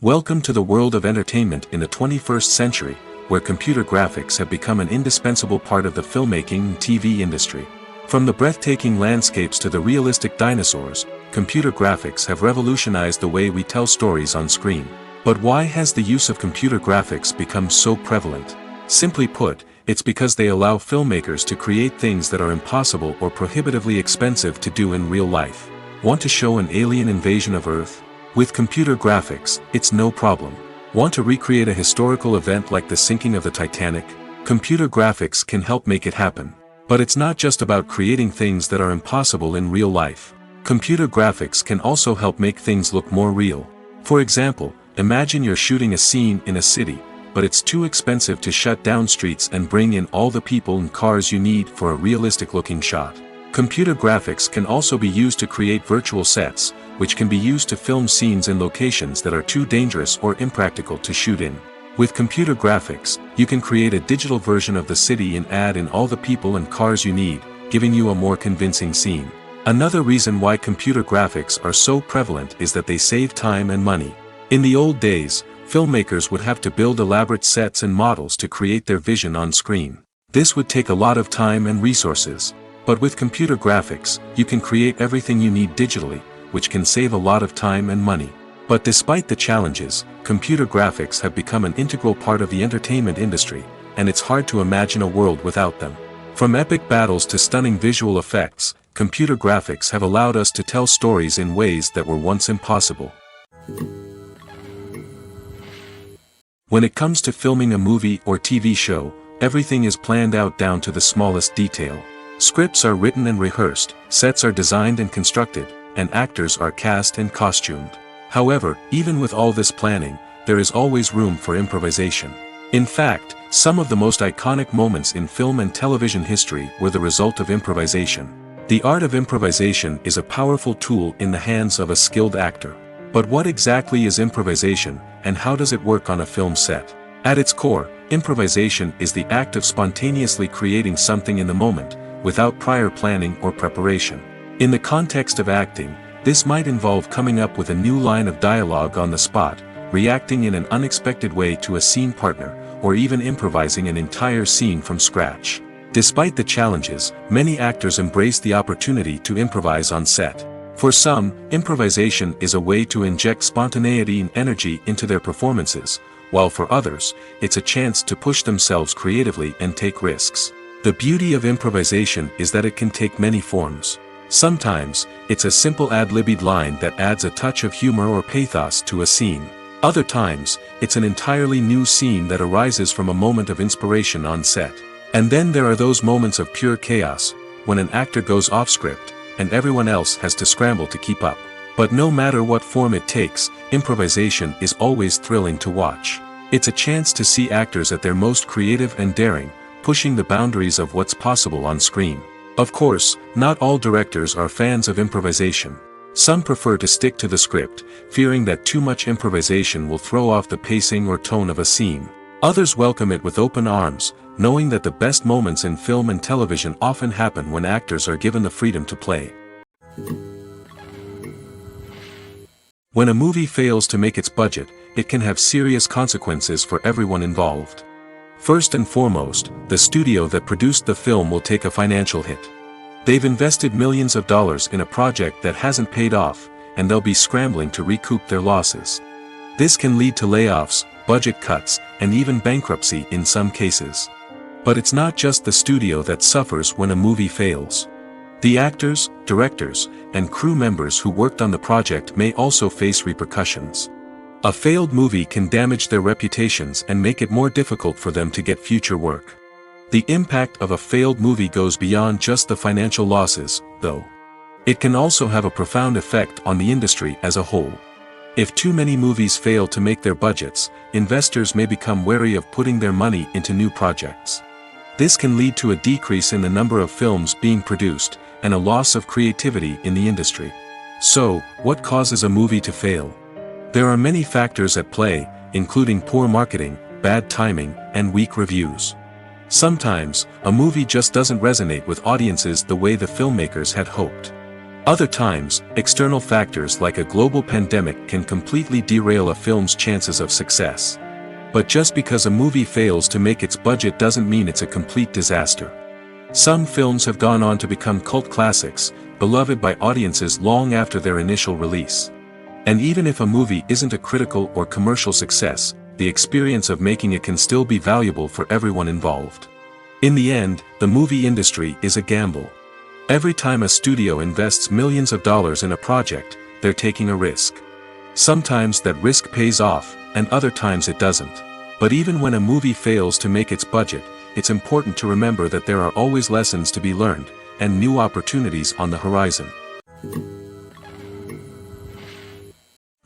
Welcome to the world of entertainment in the 21st century, where computer graphics have become an indispensable part of the filmmaking and TV industry. From the breathtaking landscapes to the realistic dinosaurs, computer graphics have revolutionized the way we tell stories on screen. But why has the use of computer graphics become so prevalent? Simply put, it's because they allow filmmakers to create things that are impossible or prohibitively expensive to do in real life. Want to show an alien invasion of Earth? With computer graphics, it's no problem. Want to recreate a historical event like the sinking of the Titanic? Computer graphics can help make it happen. But it's not just about creating things that are impossible in real life. Computer graphics can also help make things look more real. For example, Imagine you're shooting a scene in a city, but it's too expensive to shut down streets and bring in all the people and cars you need for a realistic-looking shot. Computer graphics can also be used to create virtual sets, which can be used to film scenes in locations that are too dangerous or impractical to shoot in. With computer graphics, you can create a digital version of the city and add in all the people and cars you need, giving you a more convincing scene. Another reason why computer graphics are so prevalent is that they save time and money. In the old days, filmmakers would have to build elaborate sets and models to create their vision on screen. This would take a lot of time and resources. But with computer graphics, you can create everything you need digitally, which can save a lot of time and money. But despite the challenges, computer graphics have become an integral part of the entertainment industry, and it's hard to imagine a world without them. From epic battles to stunning visual effects, computer graphics have allowed us to tell stories in ways that were once impossible. When it comes to filming a movie or TV show, everything is planned out down to the smallest detail. Scripts are written and rehearsed, sets are designed and constructed, and actors are cast and costumed. However, even with all this planning, there is always room for improvisation. In fact, some of the most iconic moments in film and television history were the result of improvisation. The art of improvisation is a powerful tool in the hands of a skilled actor. But what exactly is improvisation, and how does it work on a film set? At its core, improvisation is the act of spontaneously creating something in the moment, without prior planning or preparation. In the context of acting, this might involve coming up with a new line of dialogue on the spot, reacting in an unexpected way to a scene partner, or even improvising an entire scene from scratch. Despite the challenges, many actors embrace the opportunity to improvise on set. For some, improvisation is a way to inject spontaneity and energy into their performances, while for others, it's a chance to push themselves creatively and take risks. The beauty of improvisation is that it can take many forms. Sometimes, it's a simple ad-libbed line that adds a touch of humor or pathos to a scene. Other times, it's an entirely new scene that arises from a moment of inspiration on set. And then there are those moments of pure chaos, when an actor goes off script, and everyone else has to scramble to keep up. But no matter what form it takes, improvisation is always thrilling to watch. It's a chance to see actors at their most creative and daring, pushing the boundaries of what's possible on screen. Of course, not all directors are fans of improvisation. Some prefer to stick to the script, fearing that too much improvisation will throw off the pacing or tone of a scene. Others welcome it with open arms, knowing that the best moments in film and television often happen when actors are given the freedom to play. When a movie fails to make its budget, it can have serious consequences for everyone involved. First and foremost, the studio that produced the film will take a financial hit. They've invested millions of dollars in a project that hasn't paid off, and they'll be scrambling to recoup their losses. This can lead to layoffs, budget cuts, and even bankruptcy in some cases. But it's not just the studio that suffers when a movie fails. The actors, directors, and crew members who worked on the project may also face repercussions. A failed movie can damage their reputations and make it more difficult for them to get future work. The impact of a failed movie goes beyond just the financial losses, though. It can also have a profound effect on the industry as a whole. If too many movies fail to make their budgets, investors may become wary of putting their money into new projects. This can lead to a decrease in the number of films being produced, and a loss of creativity in the industry. So, what causes a movie to fail? There are many factors at play, including poor marketing, bad timing, and weak reviews. Sometimes, a movie just doesn't resonate with audiences the way the filmmakers had hoped. Other times, external factors like a global pandemic can completely derail a film's chances of success. But just because a movie fails to make its budget doesn't mean it's a complete disaster. Some films have gone on to become cult classics, beloved by audiences long after their initial release. And even if a movie isn't a critical or commercial success, the experience of making it can still be valuable for everyone involved. In the end, the movie industry is a gamble. Every time a studio invests millions of dollars in a project, they're taking a risk. Sometimes that risk pays off, and other times it doesn't. But even when a movie fails to make its budget, it's important to remember that there are always lessons to be learned, and new opportunities on the horizon.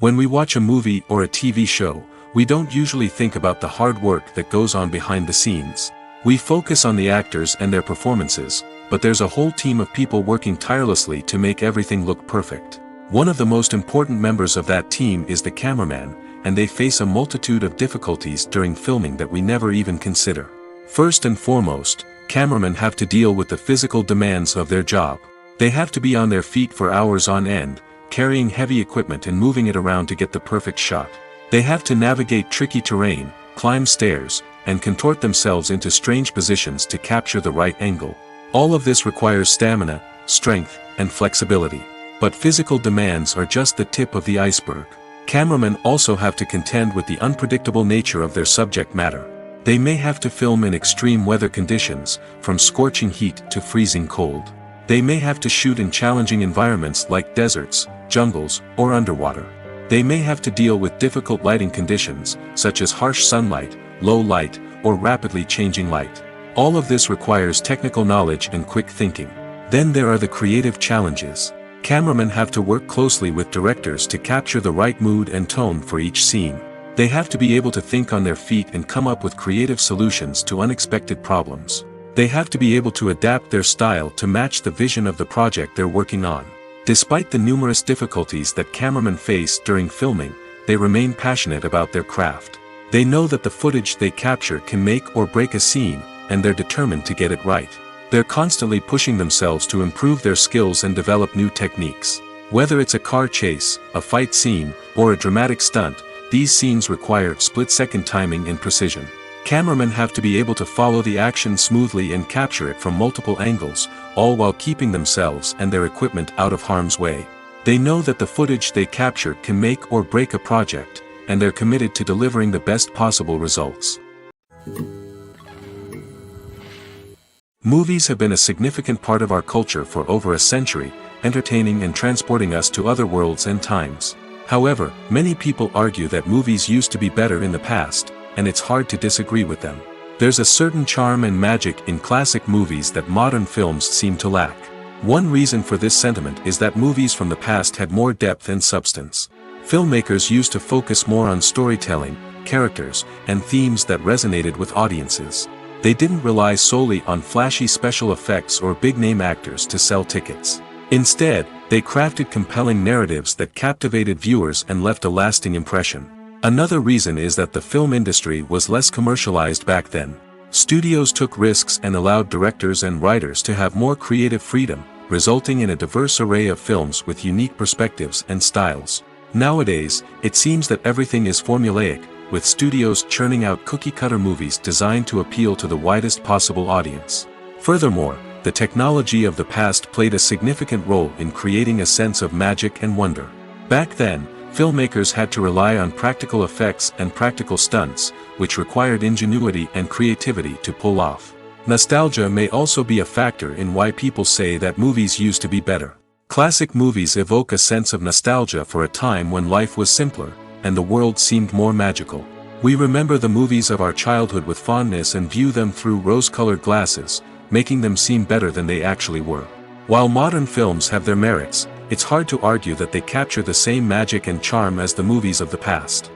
When we watch a movie or a TV show, we don't usually think about the hard work that goes on behind the scenes. We focus on the actors and their performances, but there's a whole team of people working tirelessly to make everything look perfect. One of the most important members of that team is the cameraman, and they face a multitude of difficulties during filming that we never even consider. First and foremost, cameramen have to deal with the physical demands of their job. They have to be on their feet for hours on end, carrying heavy equipment and moving it around to get the perfect shot. They have to navigate tricky terrain, climb stairs, and contort themselves into strange positions to capture the right angle. All of this requires stamina, strength, and flexibility. But physical demands are just the tip of the iceberg. Cameramen also have to contend with the unpredictable nature of their subject matter. They may have to film in extreme weather conditions, from scorching heat to freezing cold. They may have to shoot in challenging environments like deserts, jungles, or underwater. They may have to deal with difficult lighting conditions, such as harsh sunlight, low light, or rapidly changing light. All of this requires technical knowledge and quick thinking. Then there are the creative challenges. Cameramen have to work closely with directors to capture the right mood and tone for each scene. They have to be able to think on their feet and come up with creative solutions to unexpected problems. They have to be able to adapt their style to match the vision of the project they're working on. Despite the numerous difficulties that cameramen face during filming, they remain passionate about their craft. They know that the footage they capture can make or break a scene, and they're determined to get it right. They're constantly pushing themselves to improve their skills and develop new techniques. Whether it's a car chase, a fight scene, or a dramatic stunt, these scenes require split-second timing and precision. Cameramen have to be able to follow the action smoothly and capture it from multiple angles, all while keeping themselves and their equipment out of harm's way. They know that the footage they capture can make or break a project, and they're committed to delivering the best possible results. Movies have been a significant part of our culture for over a century, entertaining and transporting us to other worlds and times. However, many people argue that movies used to be better in the past, and it's hard to disagree with them. There's a certain charm and magic in classic movies that modern films seem to lack. One reason for this sentiment is that movies from the past had more depth and substance. Filmmakers used to focus more on storytelling, characters, and themes that resonated with audiences. They didn't rely solely on flashy special effects or big-name actors to sell tickets. Instead, they crafted compelling narratives that captivated viewers and left a lasting impression. Another reason is that the film industry was less commercialized back then. Studios took risks and allowed directors and writers to have more creative freedom, resulting in a diverse array of films with unique perspectives and styles. Nowadays, it seems that everything is formulaic, with studios churning out cookie-cutter movies designed to appeal to the widest possible audience. Furthermore, the technology of the past played a significant role in creating a sense of magic and wonder. Back then, filmmakers had to rely on practical effects and practical stunts, which required ingenuity and creativity to pull off. Nostalgia may also be a factor in why people say that movies used to be better. Classic movies evoke a sense of nostalgia for a time when life was simpler, and the world seemed more magical. We remember the movies of our childhood with fondness and view them through rose-colored glasses, making them seem better than they actually were. While modern films have their merits, it's hard to argue that they capture the same magic and charm as the movies of the past.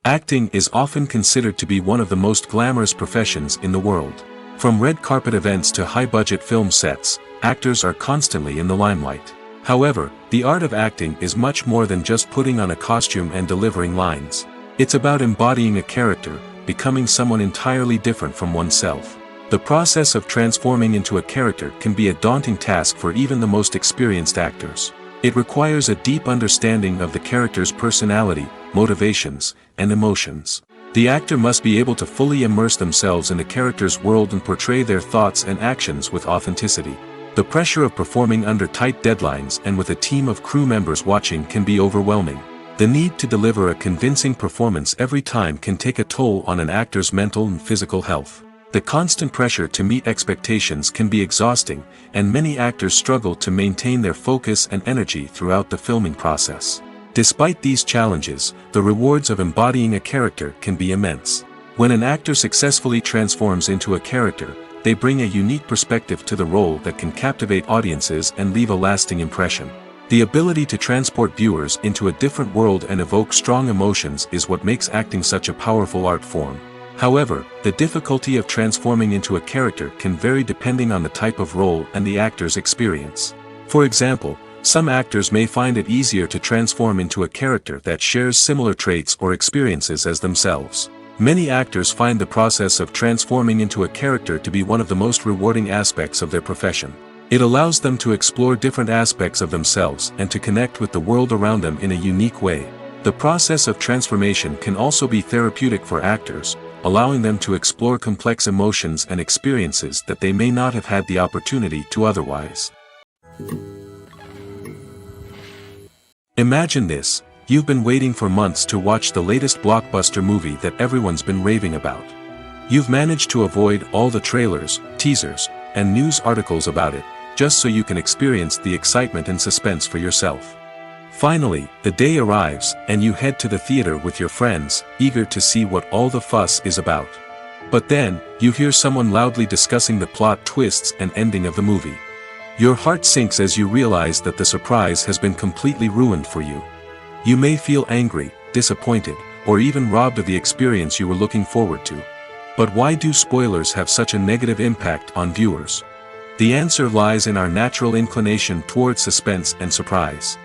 Acting is often considered to be one of the most glamorous professions in the world. From red carpet events to high-budget film sets, actors are constantly in the limelight. However, the art of acting is much more than just putting on a costume and delivering lines. It's about embodying a character, becoming someone entirely different from oneself. The process of transforming into a character can be a daunting task for even the most experienced actors. It requires a deep understanding of the character's personality, motivations, and emotions. The actor must be able to fully immerse themselves in the character's world and portray their thoughts and actions with authenticity. The pressure of performing under tight deadlines and with a team of crew members watching can be overwhelming. The need to deliver a convincing performance every time can take a toll on an actor's mental and physical health. The constant pressure to meet expectations can be exhausting, and many actors struggle to maintain their focus and energy throughout the filming process. Despite these challenges, the rewards of embodying a character can be immense. When an actor successfully transforms into a character, they bring a unique perspective to the role that can captivate audiences and leave a lasting impression. The ability to transport viewers into a different world and evoke strong emotions is what makes acting such a powerful art form. However, the difficulty of transforming into a character can vary depending on the type of role and the actor's experience. For example, some actors may find it easier to transform into a character that shares similar traits or experiences as themselves. Many actors find the process of transforming into a character to be one of the most rewarding aspects of their profession. It allows them to explore different aspects of themselves and to connect with the world around them in a unique way. The process of transformation can also be therapeutic for actors, allowing them to explore complex emotions and experiences that they may not have had the opportunity to otherwise. Imagine this: you've been waiting for months to watch the latest blockbuster movie that everyone's been raving about. You've managed to avoid all the trailers, teasers, and news articles about it, just so you can experience the excitement and suspense for yourself. Finally, the day arrives, and you head to the theater with your friends, eager to see what all the fuss is about. But then, you hear someone loudly discussing the plot twists and ending of the movie. Your heart sinks as you realize that the surprise has been completely ruined for you. You may feel angry, disappointed, or even robbed of the experience you were looking forward to. But why do spoilers have such a negative impact on viewers? The answer lies in our natural inclination toward suspense and surprise.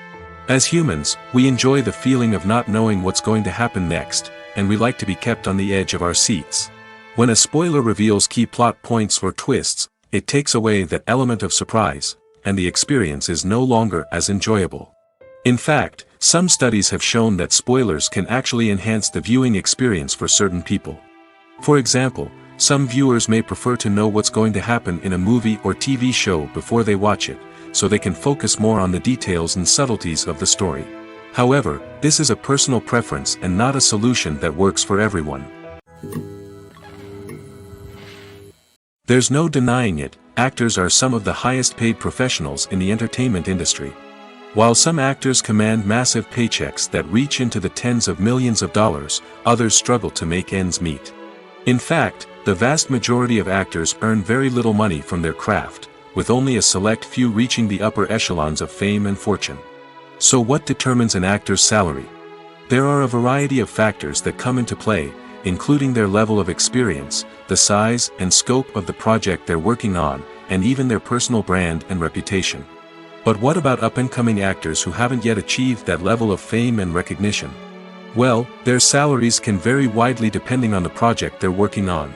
As humans, we enjoy the feeling of not knowing what's going to happen next, and we like to be kept on the edge of our seats. When a spoiler reveals key plot points or twists, it takes away that element of surprise, and the experience is no longer as enjoyable. In fact, some studies have shown that spoilers can actually enhance the viewing experience for certain people. For example, some viewers may prefer to know what's going to happen in a movie or TV show before they watch it, so they can focus more on the details and subtleties of the story. However, this is a personal preference and not a solution that works for everyone. There's no denying it, actors are some of the highest paid professionals in the entertainment industry. While some actors command massive paychecks that reach into the tens of millions of dollars, others struggle to make ends meet. In fact, the vast majority of actors earn very little money from their craft, with only a select few reaching the upper echelons of fame and fortune. So what determines an actor's salary? There are a variety of factors that come into play, including their level of experience, the size and scope of the project they're working on, and even their personal brand and reputation. But what about up-and-coming actors who haven't yet achieved that level of fame and recognition? Well, their salaries can vary widely depending on the project they're working on.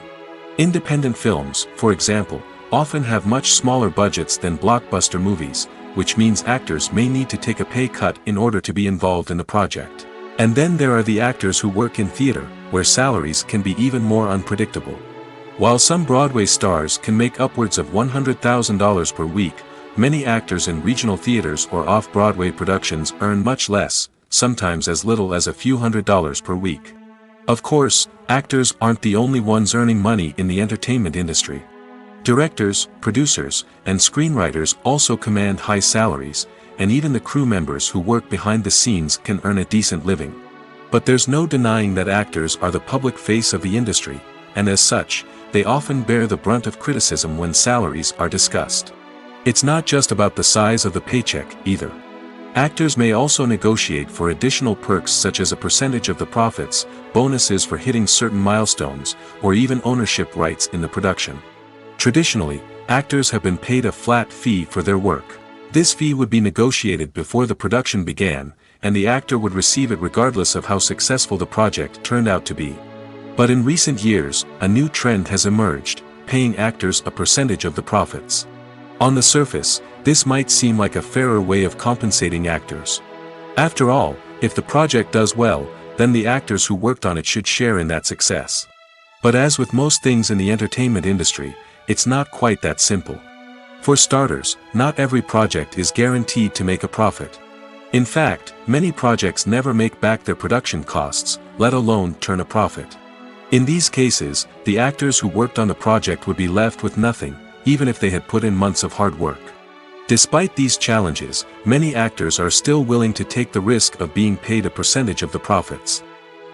Independent films, for example, often have much smaller budgets than blockbuster movies, which means actors may need to take a pay cut in order to be involved in the project. And then there are the actors who work in theater, where salaries can be even more unpredictable. While some Broadway stars can make upwards of $100,000 per week, many actors in regional theaters or off-Broadway productions earn much less, sometimes as little as a few $100s per week. Of course, actors aren't the only ones earning money in the entertainment industry. Directors, producers, and screenwriters also command high salaries, and even the crew members who work behind the scenes can earn a decent living. But there's no denying that actors are the public face of the industry, and as such, they often bear the brunt of criticism when salaries are discussed. It's not just about the size of the paycheck, either. Actors may also negotiate for additional perks such as a percentage of the profits, bonuses for hitting certain milestones, or even ownership rights in the production. Traditionally, actors have been paid a flat fee for their work. This fee would be negotiated before the production began, and the actor would receive it regardless of how successful the project turned out to be. But in recent years, a new trend has emerged, paying actors a percentage of the profits. On the surface, this might seem like a fairer way of compensating actors. After all, if the project does well, then the actors who worked on it should share in that success. But as with most things in the entertainment industry, it's not quite that simple. For starters, not every project is guaranteed to make a profit. In fact, many projects never make back their production costs, let alone turn a profit. In these cases, the actors who worked on the project would be left with nothing, even if they had put in months of hard work. Despite these challenges, many actors are still willing to take the risk of being paid a percentage of the profits.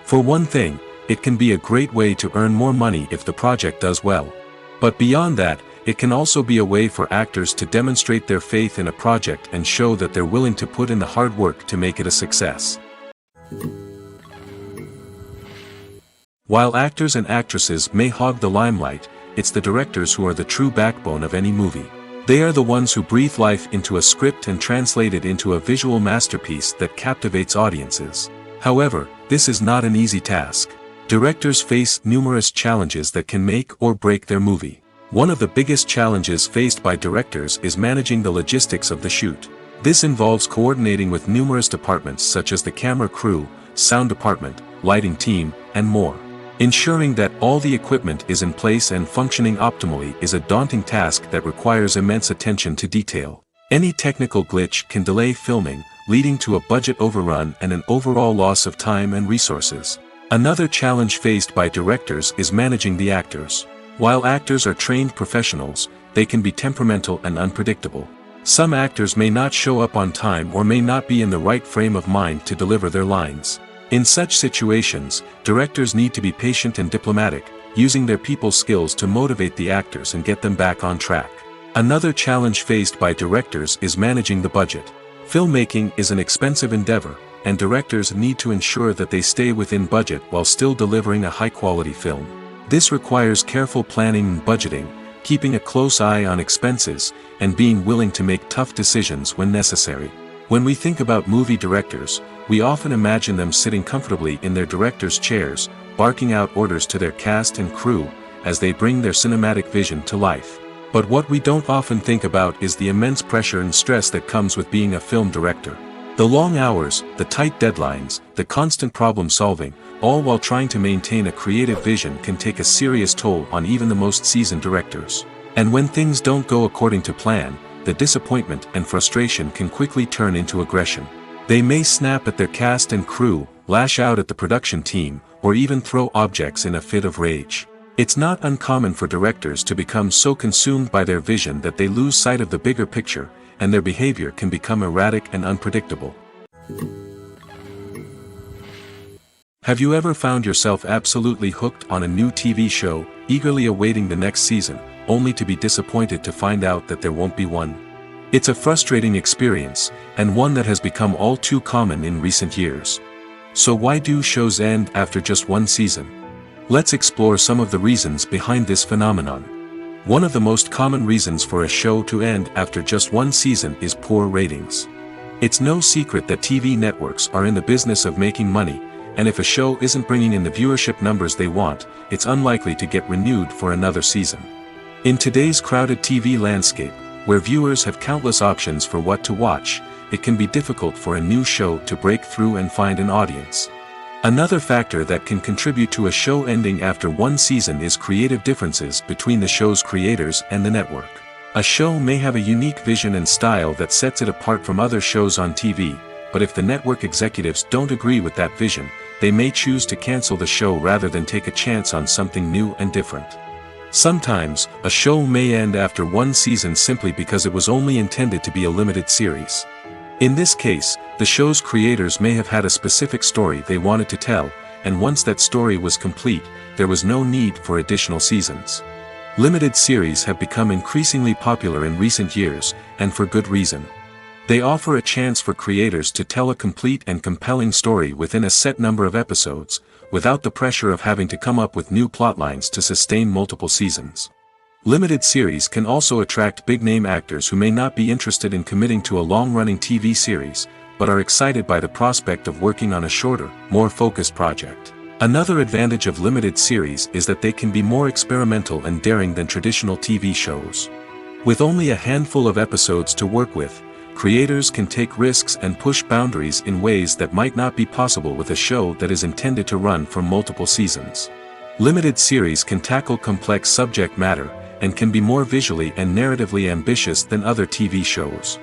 For one thing, it can be a great way to earn more money if the project does well. But beyond that, it can also be a way for actors to demonstrate their faith in a project and show that they're willing to put in the hard work to make it a success. While actors and actresses may hog the limelight, it's the directors who are the true backbone of any movie. They are the ones who breathe life into a script and translate it into a visual masterpiece that captivates audiences. However, this is not an easy task. Directors face numerous challenges that can make or break their movie. One of the biggest challenges faced by directors is managing the logistics of the shoot. This involves coordinating with numerous departments such as the camera crew, sound department, lighting team, and more. Ensuring that all the equipment is in place and functioning optimally is a daunting task that requires immense attention to detail. Any technical glitch can delay filming, leading to a budget overrun and an overall loss of time and resources. Another challenge faced by directors is managing the actors. While actors are trained professionals, they can be temperamental and unpredictable. Some actors may not show up on time or may not be in the right frame of mind to deliver their lines. In such situations, directors need to be patient and diplomatic, using their people skills to motivate the actors and get them back on track. Another challenge faced by directors is managing the budget. Filmmaking is an expensive endeavor, and directors need to ensure that they stay within budget while still delivering a high-quality film. This requires careful planning and budgeting, keeping a close eye on expenses, and being willing to make tough decisions when necessary. When we think about movie directors, we often imagine them sitting comfortably in their director's chairs, barking out orders to their cast and crew, as they bring their cinematic vision to life. But what we don't often think about is the immense pressure and stress that comes with being a film director. The long hours, the tight deadlines, the constant problem solving, all while trying to maintain a creative vision can take a serious toll on even the most seasoned directors. And when things don't go according to plan, the disappointment and frustration can quickly turn into aggression. They may snap at their cast and crew, lash out at the production team, or even throw objects in a fit of rage. It's not uncommon for directors to become so consumed by their vision that they lose sight of the bigger picture, and their behavior can become erratic and unpredictable. Have you ever found yourself absolutely hooked on a new TV show, eagerly awaiting the next season, only to be disappointed to find out that there won't be one? It's a frustrating experience, and one that has become all too common in recent years. So why do shows end after just one season? Let's explore some of the reasons behind this phenomenon. One of the most common reasons for a show to end after just one season is poor ratings. It's no secret that TV networks are in the business of making money, and if a show isn't bringing in the viewership numbers they want, it's unlikely to get renewed for another season. In today's crowded TV landscape, where viewers have countless options for what to watch, it can be difficult for a new show to break through and find an audience. Another factor that can contribute to a show ending after one season is creative differences between the show's creators and the network. A show may have a unique vision and style that sets it apart from other shows on TV, but if the network executives don't agree with that vision, they may choose to cancel the show rather than take a chance on something new and different. Sometimes, a show may end after one season simply because it was only intended to be a limited series. In this case, the show's creators may have had a specific story they wanted to tell, and once that story was complete, there was no need for additional seasons. Limited series have become increasingly popular in recent years, and for good reason. They offer a chance for creators to tell a complete and compelling story within a set number of episodes, without the pressure of having to come up with new plotlines to sustain multiple seasons. Limited series can also attract big-name actors who may not be interested in committing to a long-running TV series, but are excited by the prospect of working on a shorter, more focused project. Another advantage of limited series is that they can be more experimental and daring than traditional TV shows. With only a handful of episodes to work with, creators can take risks and push boundaries in ways that might not be possible with a show that is intended to run for multiple seasons. Limited series can tackle complex subject matter, and can be more visually and narratively ambitious than other TV shows.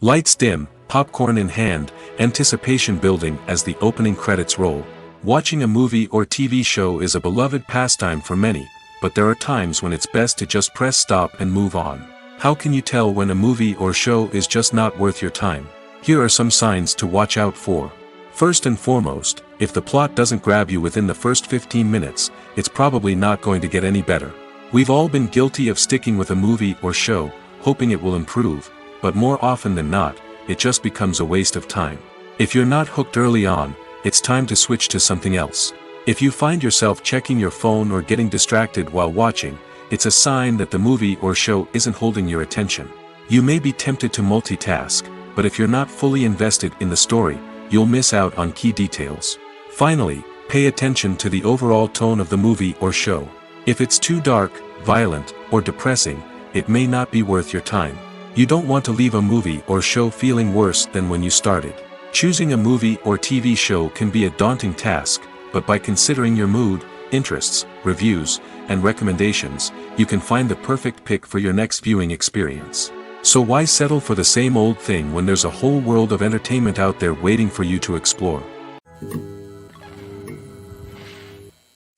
Lights dim, popcorn in hand, anticipation building as the opening credits roll. Watching a movie or TV show is a beloved pastime for many, but there are times when it's best to just press stop and move on. How can you tell when a movie or show is just not worth your time? Here are some signs to watch out for. First and foremost, if the plot doesn't grab you within the first 15 minutes, it's probably not going to get any better. We've all been guilty of sticking with a movie or show, hoping it will improve, but more often than not, it just becomes a waste of time. If you're not hooked early on, it's time to switch to something else. If you find yourself checking your phone or getting distracted while watching, it's a sign that the movie or show isn't holding your attention. You may be tempted to multitask, but if you're not fully invested in the story, you'll miss out on key details. Finally, pay attention to the overall tone of the movie or show. If it's too dark, violent, or depressing, it may not be worth your time. You don't want to leave a movie or show feeling worse than when you started. Choosing a movie or TV show can be a daunting task, but by considering your mood, interests, reviews, and recommendations, you can find the perfect pick for your next viewing experience. So why settle for the same old thing when there's a whole world of entertainment out there waiting for you to explore?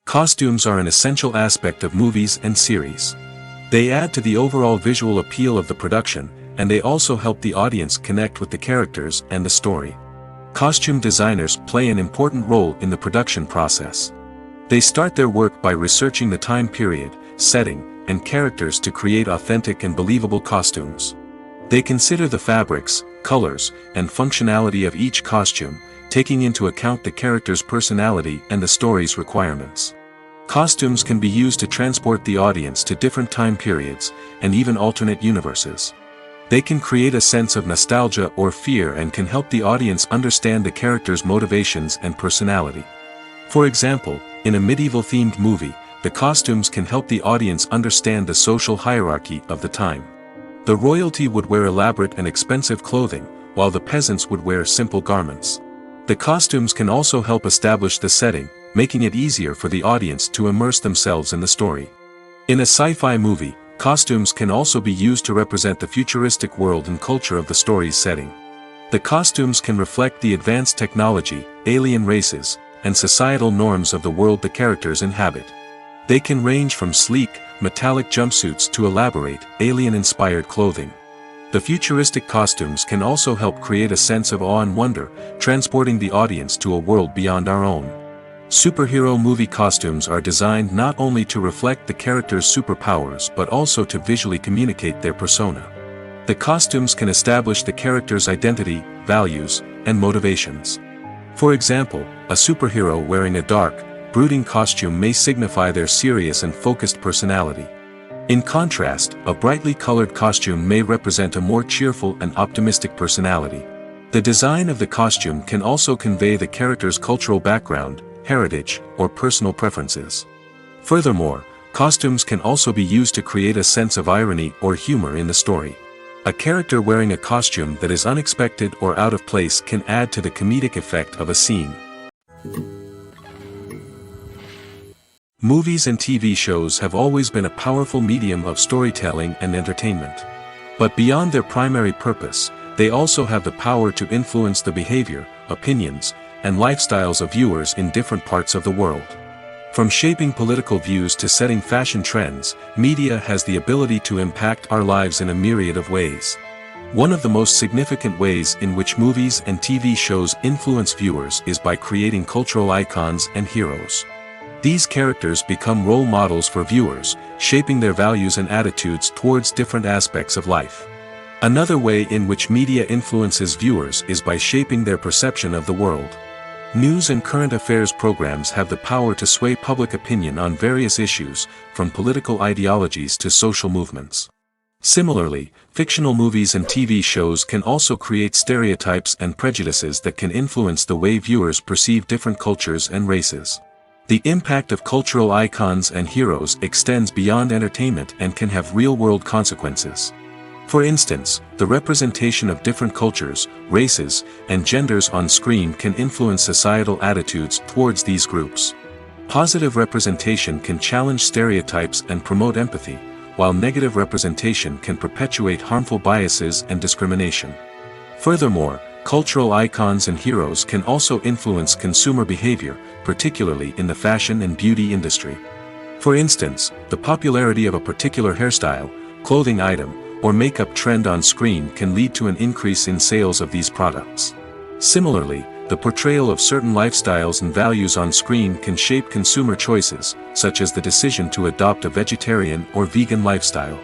Costumes are an essential aspect of movies and series. They add to the overall visual appeal of the production, and they also help the audience connect with the characters and the story. Costume designers play an important role in the production process. They start their work by researching the time period, setting, and characters to create authentic and believable costumes. They consider the fabrics, colors, and functionality of each costume, taking into account the character's personality and the story's requirements. Costumes can be used to transport the audience to different time periods, and even alternate universes. They can create a sense of nostalgia or fear and can help the audience understand the character's motivations and personality. For example, in a medieval-themed movie, the costumes can help the audience understand the social hierarchy of the time. The royalty would wear elaborate and expensive clothing, while the peasants would wear simple garments. The costumes can also help establish the setting, making it easier for the audience to immerse themselves in the story. In a sci-fi movie, costumes can also be used to represent the futuristic world and culture of the story's setting. The costumes can reflect the advanced technology, alien races, and societal norms of the world the characters inhabit. They can range from sleek, metallic jumpsuits to elaborate, alien-inspired clothing. The futuristic costumes can also help create a sense of awe and wonder, transporting the audience to a world beyond our own. Superhero movie costumes are designed not only to reflect the character's superpowers but also to visually communicate their persona. The costumes can establish the character's identity, values, and motivations. For example, a superhero wearing a dark, brooding costume may signify their serious and focused personality. In contrast, a brightly colored costume may represent a more cheerful and optimistic personality. The design of the costume can also convey the character's cultural background, heritage, or personal preferences. Furthermore, costumes can also be used to create a sense of irony or humor in the story. A character wearing a costume that is unexpected or out of place can add to the comedic effect of a scene. Movies and TV shows have always been a powerful medium of storytelling and entertainment. But beyond their primary purpose, they also have the power to influence the behavior, opinions, and lifestyles of viewers in different parts of the world. From shaping political views to setting fashion trends, media has the ability to impact our lives in a myriad of ways. One of the most significant ways in which movies and TV shows influence viewers is by creating cultural icons and heroes. These characters become role models for viewers, shaping their values and attitudes towards different aspects of life. Another way in which media influences viewers is by shaping their perception of the world. News and current affairs programs have the power to sway public opinion on various issues, from political ideologies to social movements. Similarly, fictional movies and TV shows can also create stereotypes and prejudices that can influence the way viewers perceive different cultures and races. The impact of cultural icons and heroes extends beyond entertainment and can have real-world consequences. For instance, the representation of different cultures, races, and genders on screen can influence societal attitudes towards these groups. Positive representation can challenge stereotypes and promote empathy, while negative representation can perpetuate harmful biases and discrimination. Furthermore, cultural icons and heroes can also influence consumer behavior, particularly in the fashion and beauty industry. For instance, the popularity of a particular hairstyle, clothing item, or makeup trend on screen can lead to an increase in sales of these products. Similarly, The portrayal of certain lifestyles and values on screen can shape consumer choices, such as the decision to adopt a vegetarian or vegan lifestyle.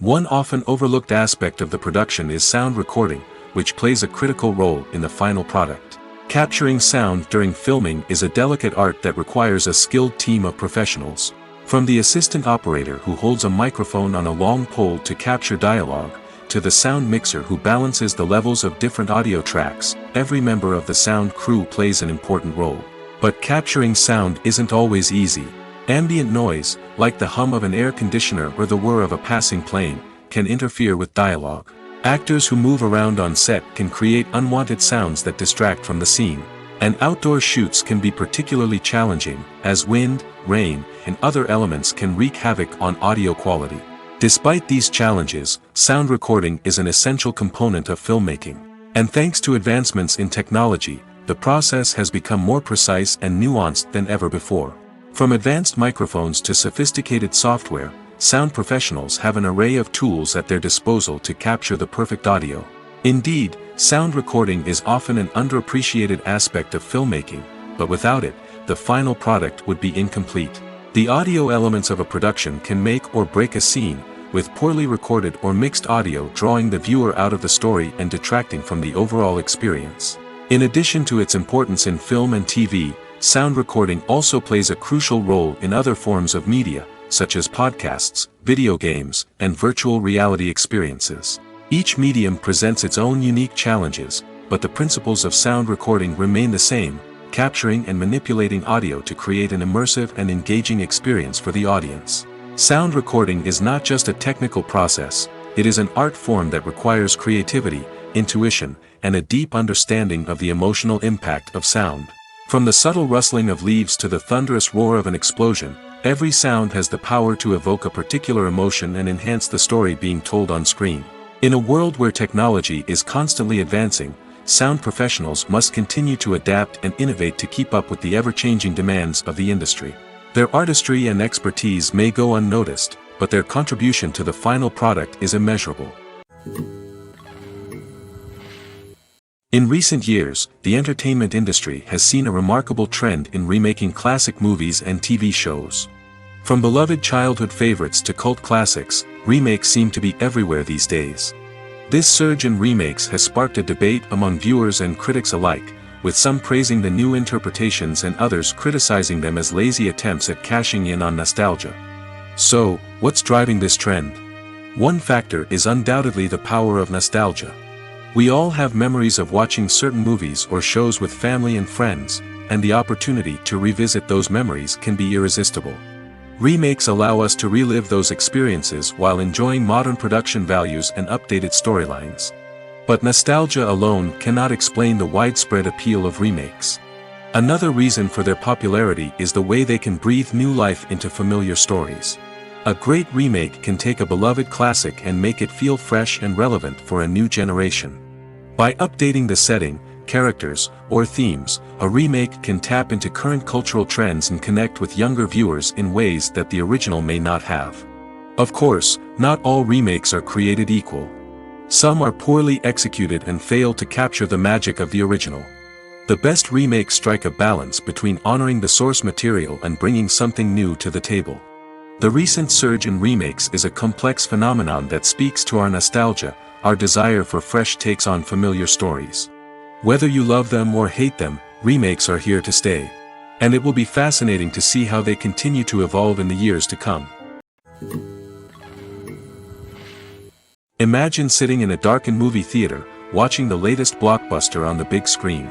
One often overlooked aspect of the production is sound recording, which plays a critical role in the final product. Capturing sound during filming is a delicate art that requires a skilled team of professionals. From the assistant operator who holds a microphone on a long pole to capture dialogue, to the sound mixer who balances the levels of different audio tracks, every member of the sound crew plays an important role. But capturing sound isn't always easy. Ambient noise, like the hum of an air conditioner or the whir of a passing plane, can interfere with dialogue. Actors who move around on set can create unwanted sounds that distract from the scene. And outdoor shoots can be particularly challenging, as wind, rain, and other elements can wreak havoc on audio quality. Despite these challenges, sound recording is an essential component of filmmaking. And thanks to advancements in technology, the process has become more precise and nuanced than ever before. From advanced microphones to sophisticated software, sound professionals have an array of tools at their disposal to capture the perfect audio. Indeed, sound recording is often an underappreciated aspect of filmmaking, but without it, the final product would be incomplete. The audio elements of a production can make or break a scene, with poorly recorded or mixed audio drawing the viewer out of the story and detracting from the overall experience. In addition to its importance in film and TV, sound recording also plays a crucial role in other forms of media, such as podcasts, video games, and virtual reality experiences. Each medium presents its own unique challenges, but the principles of sound recording remain the same, capturing and manipulating audio to create an immersive and engaging experience for the audience. Sound recording is not just a technical process, it is an art form that requires creativity, intuition, and a deep understanding of the emotional impact of sound. From the subtle rustling of leaves to the thunderous roar of an explosion, every sound has the power to evoke a particular emotion and enhance the story being told on screen. In a world where technology is constantly advancing, sound professionals must continue to adapt and innovate to keep up with the ever-changing demands of the industry. Their artistry and expertise may go unnoticed, but their contribution to the final product is immeasurable. In recent years, the entertainment industry has seen a remarkable trend in remaking classic movies and TV shows. From beloved childhood favorites to cult classics, remakes seem to be everywhere these days. This surge in remakes has sparked a debate among viewers and critics alike, with some praising the new interpretations and others criticizing them as lazy attempts at cashing in on nostalgia. So, what's driving this trend? One factor is undoubtedly the power of nostalgia. We all have memories of watching certain movies or shows with family and friends, and the opportunity to revisit those memories can be irresistible. Remakes allow us to relive those experiences while enjoying modern production values and updated storylines. But nostalgia alone cannot explain the widespread appeal of remakes. Another reason for their popularity is the way they can breathe new life into familiar stories. A great remake can take a beloved classic and make it feel fresh and relevant for a new generation. By updating the setting, characters, or themes, a remake can tap into current cultural trends and connect with younger viewers in ways that the original may not have. Of course, not all remakes are created equal. Some are poorly executed and fail to capture the magic of the original. The best remakes strike a balance between honoring the source material and bringing something new to the table. The recent surge in remakes is a complex phenomenon that speaks to our nostalgia, our desire for fresh takes on familiar stories. Whether you love them or hate them, remakes are here to stay. And it will be fascinating to see how they continue to evolve in the years to come. Imagine sitting in a darkened movie theater, watching the latest blockbuster on the big screen.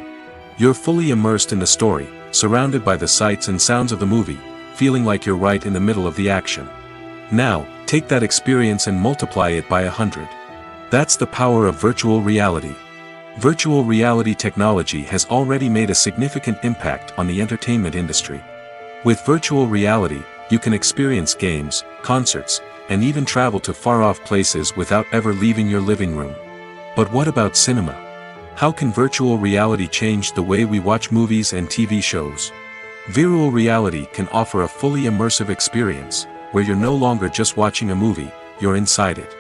You're fully immersed in the story, surrounded by the sights and sounds of the movie, feeling like you're right in the middle of the action. Now, take that experience and multiply it by 100. That's the power of virtual reality. Virtual reality technology has already made a significant impact on the entertainment industry. With virtual reality, you can experience games, concerts, and even travel to far-off places without ever leaving your living room. But what about cinema? How can virtual reality change the way we watch movies and TV shows? Virtual reality can offer a fully immersive experience, where you're no longer just watching a movie, you're inside it.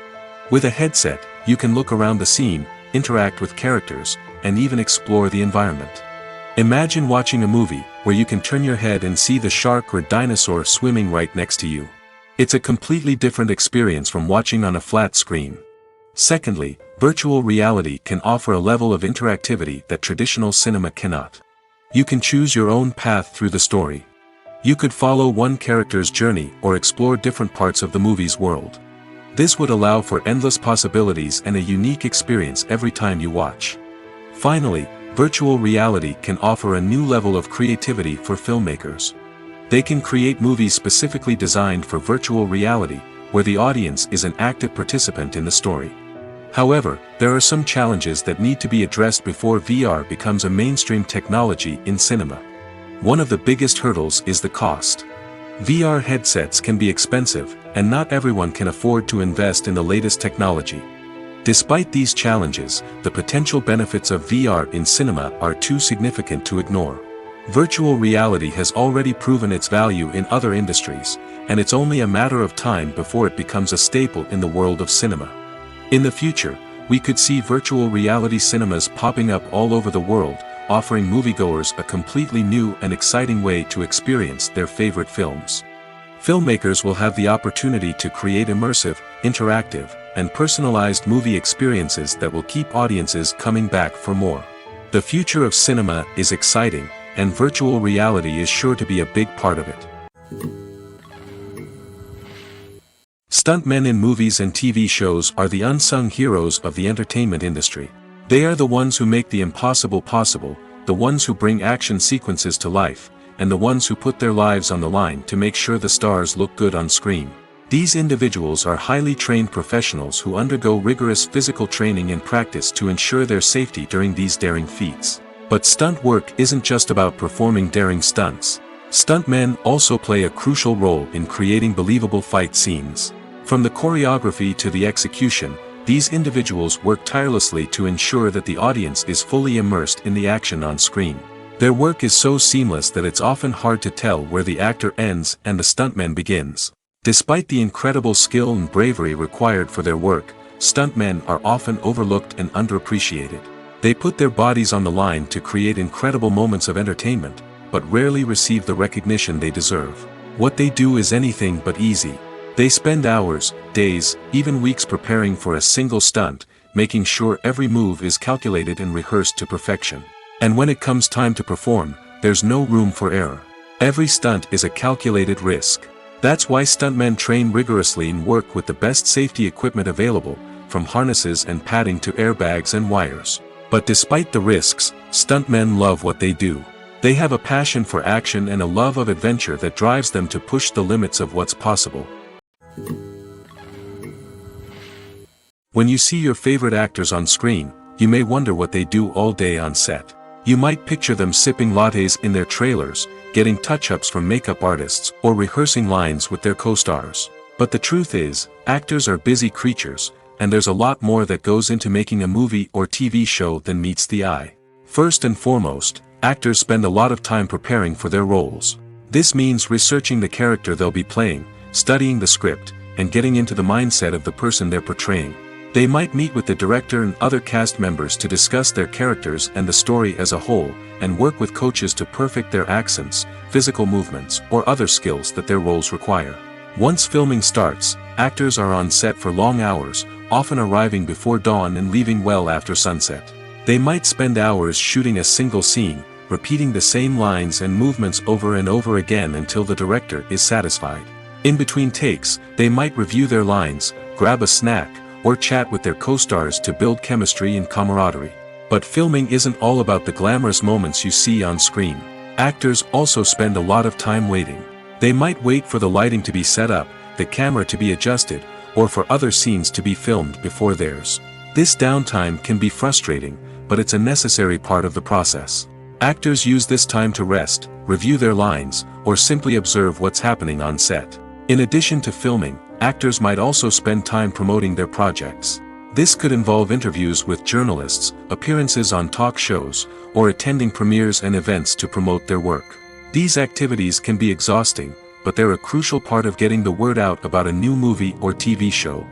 With a headset, you can look around the scene, interact with characters, and even explore the environment. Imagine watching a movie where you can turn your head and see the shark or dinosaur swimming right next to you. It's a completely different experience from watching on a flat screen. Secondly, virtual reality can offer a level of interactivity that traditional cinema cannot. You can choose your own path through the story. You could follow one character's journey or explore different parts of the movie's world. This would allow for endless possibilities and a unique experience every time you watch. Finally, virtual reality can offer a new level of creativity for filmmakers. They can create movies specifically designed for virtual reality, where the audience is an active participant in the story. However, there are some challenges that need to be addressed before VR becomes a mainstream technology in cinema. One of the biggest hurdles is the cost. VR headsets can be expensive, and not everyone can afford to invest in the latest technology. Despite these challenges, the potential benefits of VR in cinema are too significant to ignore. Virtual reality has already proven its value in other industries, and it's only a matter of time before it becomes a staple in the world of cinema. In the future, we could see virtual reality cinemas popping up all over the world, offering moviegoers a completely new and exciting way to experience their favorite films. Filmmakers will have the opportunity to create immersive, interactive, and personalized movie experiences that will keep audiences coming back for more. The future of cinema is exciting, and virtual reality is sure to be a big part of it. Stuntmen in movies and TV shows are the unsung heroes of the entertainment industry. They are the ones who make the impossible possible, the ones who bring action sequences to life, and the ones who put their lives on the line to make sure the stars look good on screen. These individuals are highly trained professionals who undergo rigorous physical training and practice to ensure their safety during these daring feats. But stunt work isn't just about performing daring stunts. Stuntmen also play a crucial role in creating believable fight scenes. From the choreography to the execution, these individuals work tirelessly to ensure that the audience is fully immersed in the action on screen. Their work is so seamless that it's often hard to tell where the actor ends and the stuntman begins. Despite the incredible skill and bravery required for their work, stuntmen are often overlooked and underappreciated. They put their bodies on the line to create incredible moments of entertainment, but rarely receive the recognition they deserve. What they do is anything but easy. They spend hours, days, even weeks preparing for a single stunt, making sure every move is calculated and rehearsed to perfection. And when it comes time to perform, there's no room for error. Every stunt is a calculated risk. That's why stuntmen train rigorously and work with the best safety equipment available, from harnesses and padding to airbags and wires. But despite the risks, stuntmen love what they do. They have a passion for action and a love of adventure that drives them to push the limits of what's possible. When you see your favorite actors on screen, you may wonder what they do all day on set. You might picture them sipping lattes in their trailers, getting touch-ups from makeup artists, or rehearsing lines with their co-stars. But the truth is, actors are busy creatures, and there's a lot more that goes into making a movie or TV show than meets the eye. First and foremost, actors spend a lot of time preparing for their roles. This means researching the character they'll be playing, studying the script, and getting into the mindset of the person they're portraying. They might meet with the director and other cast members to discuss their characters and the story as a whole, and work with coaches to perfect their accents, physical movements, or other skills that their roles require. Once filming starts, actors are on set for long hours, often arriving before dawn and leaving well after sunset. They might spend hours shooting a single scene, repeating the same lines and movements over and over again until the director is satisfied. In between takes, they might review their lines, grab a snack, or chat with their co-stars to build chemistry and camaraderie. But filming isn't all about the glamorous moments you see on screen. Actors also spend a lot of time waiting. They might wait for the lighting to be set up, the camera to be adjusted, or for other scenes to be filmed before theirs. This downtime can be frustrating, but it's a necessary part of the process. Actors use this time to rest, review their lines, or simply observe what's happening on set. In addition to filming, actors might also spend time promoting their projects. This could involve interviews with journalists, appearances on talk shows, or attending premieres and events to promote their work. These activities can be exhausting, but they're a crucial part of getting the word out about a new movie or TV show.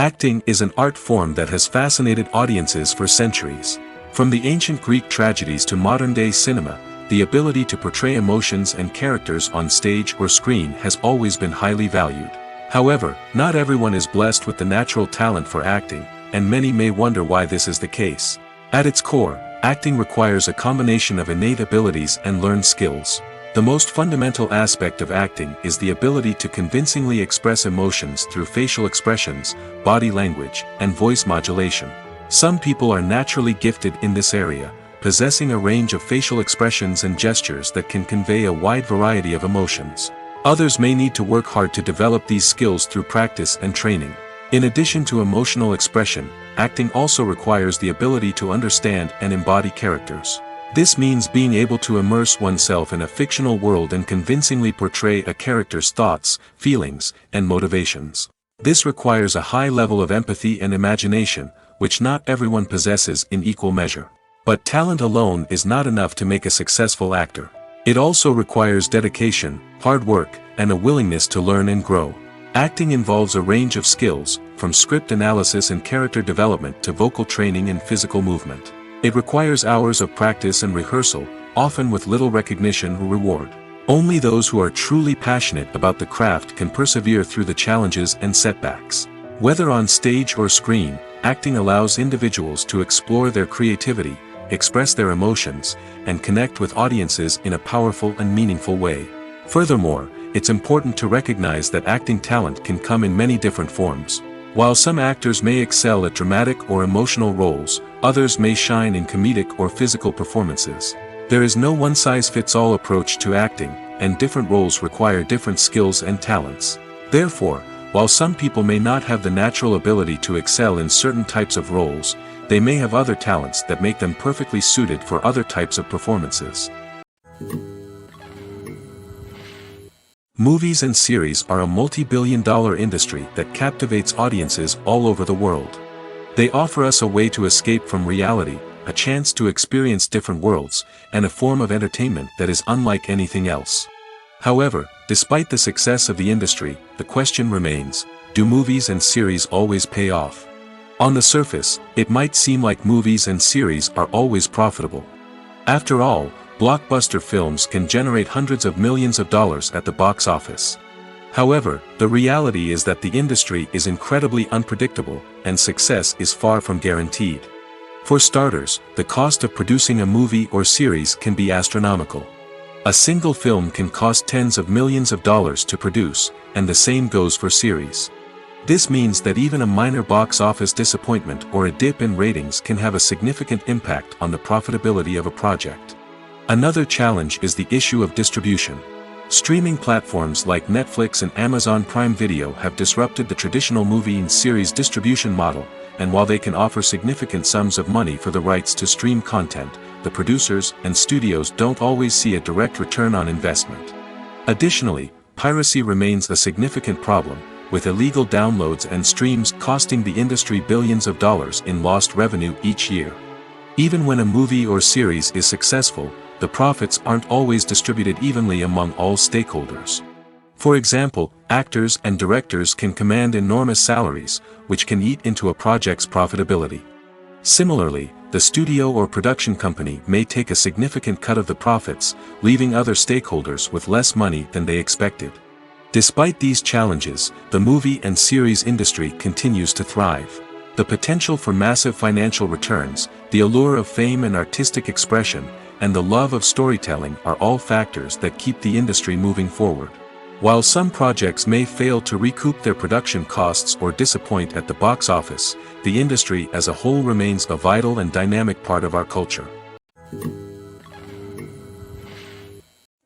Acting is an art form that has fascinated audiences for centuries. From the ancient Greek tragedies to modern-day cinema, the ability to portray emotions and characters on stage or screen has always been highly valued. However, not everyone is blessed with the natural talent for acting, and many may wonder why this is the case. At its core, acting requires a combination of innate abilities and learned skills. The most fundamental aspect of acting is the ability to convincingly express emotions through facial expressions, body language, and voice modulation. Some people are naturally gifted in this area, possessing a range of facial expressions and gestures that can convey a wide variety of emotions. Others may need to work hard to develop these skills through practice and training. In addition to emotional expression, acting also requires the ability to understand and embody characters. This means being able to immerse oneself in a fictional world and convincingly portray a character's thoughts, feelings, and motivations. This requires a high level of empathy and imagination, which not everyone possesses in equal measure. But talent alone is not enough to make a successful actor. It also requires dedication, hard work, and a willingness to learn and grow. Acting involves a range of skills, from script analysis and character development to vocal training and physical movement. It requires hours of practice and rehearsal, often with little recognition or reward. Only those who are truly passionate about the craft can persevere through the challenges and setbacks. Whether on stage or screen, acting allows individuals to explore their creativity, express their emotions, and connect with audiences in a powerful and meaningful way. Furthermore, it's important to recognize that acting talent can come in many different forms. While some actors may excel at dramatic or emotional roles, others may shine in comedic or physical performances. There is no one-size-fits-all approach to acting, and different roles require different skills and talents. Therefore, while some people may not have the natural ability to excel in certain types of roles, they may have other talents that make them perfectly suited for other types of performances. Movies and series are a multi-billion-dollar industry that captivates audiences all over the world. They offer us a way to escape from reality, a chance to experience different worlds, and a form of entertainment that is unlike anything else. However, despite the success of the industry, the question remains, do movies and series always pay off? On the surface, it might seem like movies and series are always profitable. After all, blockbuster films can generate hundreds of millions of dollars at the box office. However, the reality is that the industry is incredibly unpredictable, and success is far from guaranteed. For starters, the cost of producing a movie or series can be astronomical. A single film can cost tens of millions of dollars to produce, and the same goes for series. This means that even a minor box office disappointment or a dip in ratings can have a significant impact on the profitability of a project. Another challenge is the issue of distribution. Streaming platforms like Netflix and Amazon Prime Video have disrupted the traditional movie and series distribution model, and while they can offer significant sums of money for the rights to stream content, the producers and studios don't always see a direct return on investment. Additionally, piracy remains a significant problem, with illegal downloads and streams costing the industry billions of dollars in lost revenue each year. Even when a movie or series is successful, the profits aren't always distributed evenly among all stakeholders. For example, actors and directors can command enormous salaries, which can eat into a project's profitability. Similarly, the studio or production company may take a significant cut of the profits, leaving other stakeholders with less money than they expected. Despite these challenges, the movie and series industry continues to thrive. The potential for massive financial returns, the allure of fame and artistic expression, and the love of storytelling are all factors that keep the industry moving forward. While some projects may fail to recoup their production costs or disappoint at the box office, the industry as a whole remains a vital and dynamic part of our culture.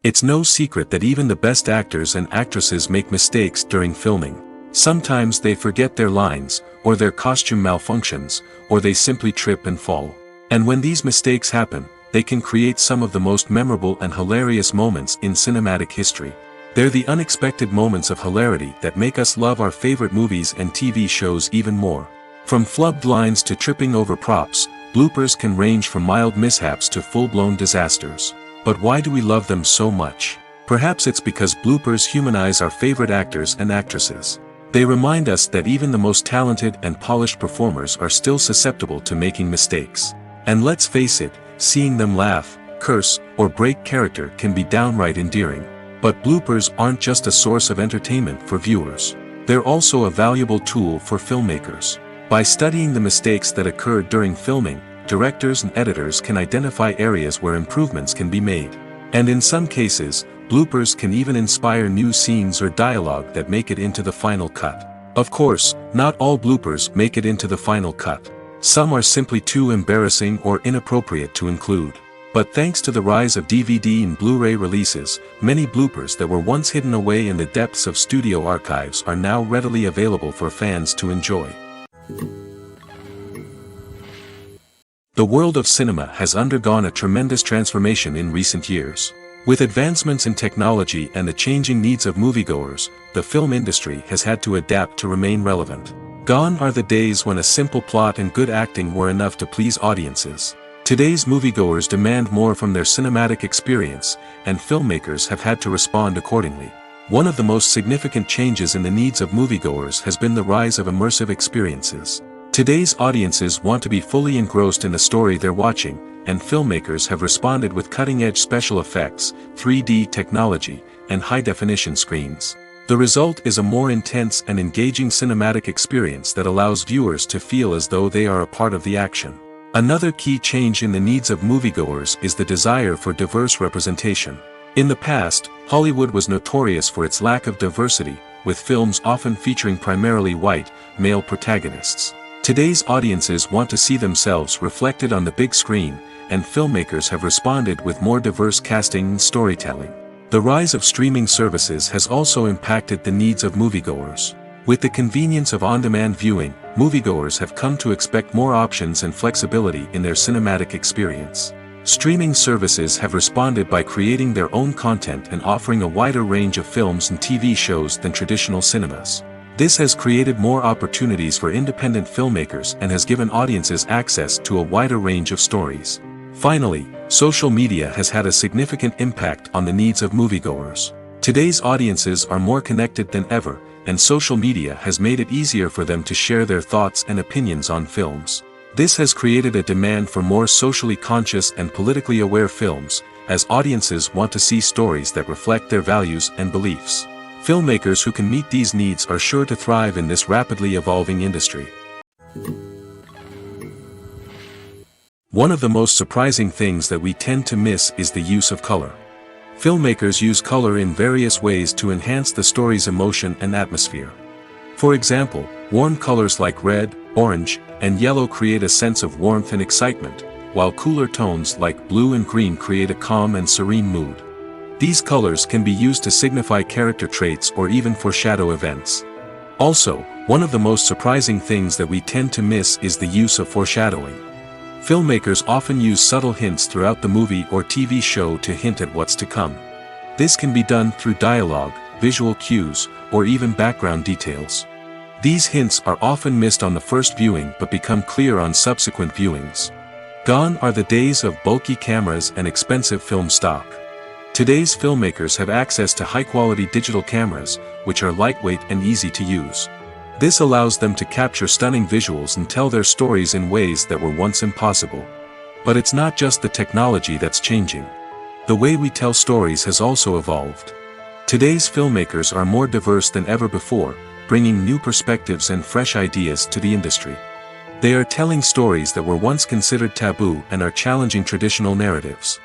It's no secret that even the best actors and actresses make mistakes during filming. Sometimes they forget their lines, or their costume malfunctions, or they simply trip and fall. And when these mistakes happen, they can create some of the most memorable and hilarious moments in cinematic history. They're the unexpected moments of hilarity that make us love our favorite movies and TV shows even more. From flubbed lines to tripping over props, bloopers can range from mild mishaps to full-blown disasters. But why do we love them so much? Perhaps it's because bloopers humanize our favorite actors and actresses. They remind us that even the most talented and polished performers are still susceptible to making mistakes. And let's face it, seeing them laugh, curse, or break character can be downright endearing. But bloopers aren't just a source of entertainment for viewers. They're also a valuable tool for filmmakers. By studying the mistakes that occurred during filming, directors and editors can identify areas where improvements can be made. And in some cases, bloopers can even inspire new scenes or dialogue that make it into the final cut. Of course, not all bloopers make it into the final cut. Some are simply too embarrassing or inappropriate to include. But thanks to the rise of DVD and Blu-ray releases, many bloopers that were once hidden away in the depths of studio archives are now readily available for fans to enjoy. The world of cinema has undergone a tremendous transformation in recent years. With advancements in technology and the changing needs of moviegoers, the film industry has had to adapt to remain relevant. Gone are the days when a simple plot and good acting were enough to please audiences. Today's moviegoers demand more from their cinematic experience, and filmmakers have had to respond accordingly. One of the most significant changes in the needs of moviegoers has been the rise of immersive experiences. Today's audiences want to be fully engrossed in the story they're watching, and filmmakers have responded with cutting-edge special effects, 3D technology, and high-definition screens. The result is a more intense and engaging cinematic experience that allows viewers to feel as though they are a part of the action. Another key change in the needs of moviegoers is the desire for diverse representation. In the past, Hollywood was notorious for its lack of diversity, with films often featuring primarily white, male protagonists. Today's audiences want to see themselves reflected on the big screen, and filmmakers have responded with more diverse casting and storytelling. The rise of streaming services has also impacted the needs of moviegoers. With the convenience of on-demand viewing, moviegoers have come to expect more options and flexibility in their cinematic experience. Streaming services have responded by creating their own content and offering a wider range of films and TV shows than traditional cinemas. This has created more opportunities for independent filmmakers and has given audiences access to a wider range of stories. Finally, social media has had a significant impact on the needs of moviegoers. Today's audiences are more connected than ever, and social media has made it easier for them to share their thoughts and opinions on films. This has created a demand for more socially conscious and politically aware films, as audiences want to see stories that reflect their values and beliefs. Filmmakers who can meet these needs are sure to thrive in this rapidly evolving industry. One of the most surprising things that we tend to miss is the use of color. Filmmakers use color in various ways to enhance the story's emotion and atmosphere. For example, warm colors like red, orange, and yellow create a sense of warmth and excitement, while cooler tones like blue and green create a calm and serene mood. These colors can be used to signify character traits or even foreshadow events. Also, one of the most surprising things that we tend to miss is the use of foreshadowing. Filmmakers often use subtle hints throughout the movie or TV show to hint at what's to come. This can be done through dialogue, visual cues, or even background details. These hints are often missed on the first viewing but become clear on subsequent viewings. Gone are the days of bulky cameras and expensive film stock. Today's filmmakers have access to high-quality digital cameras, which are lightweight and easy to use. This allows them to capture stunning visuals and tell their stories in ways that were once impossible. But it's not just the technology that's changing. The way we tell stories has also evolved. Today's filmmakers are more diverse than ever before, bringing new perspectives and fresh ideas to the industry. They are telling stories that were once considered taboo and are challenging traditional narratives.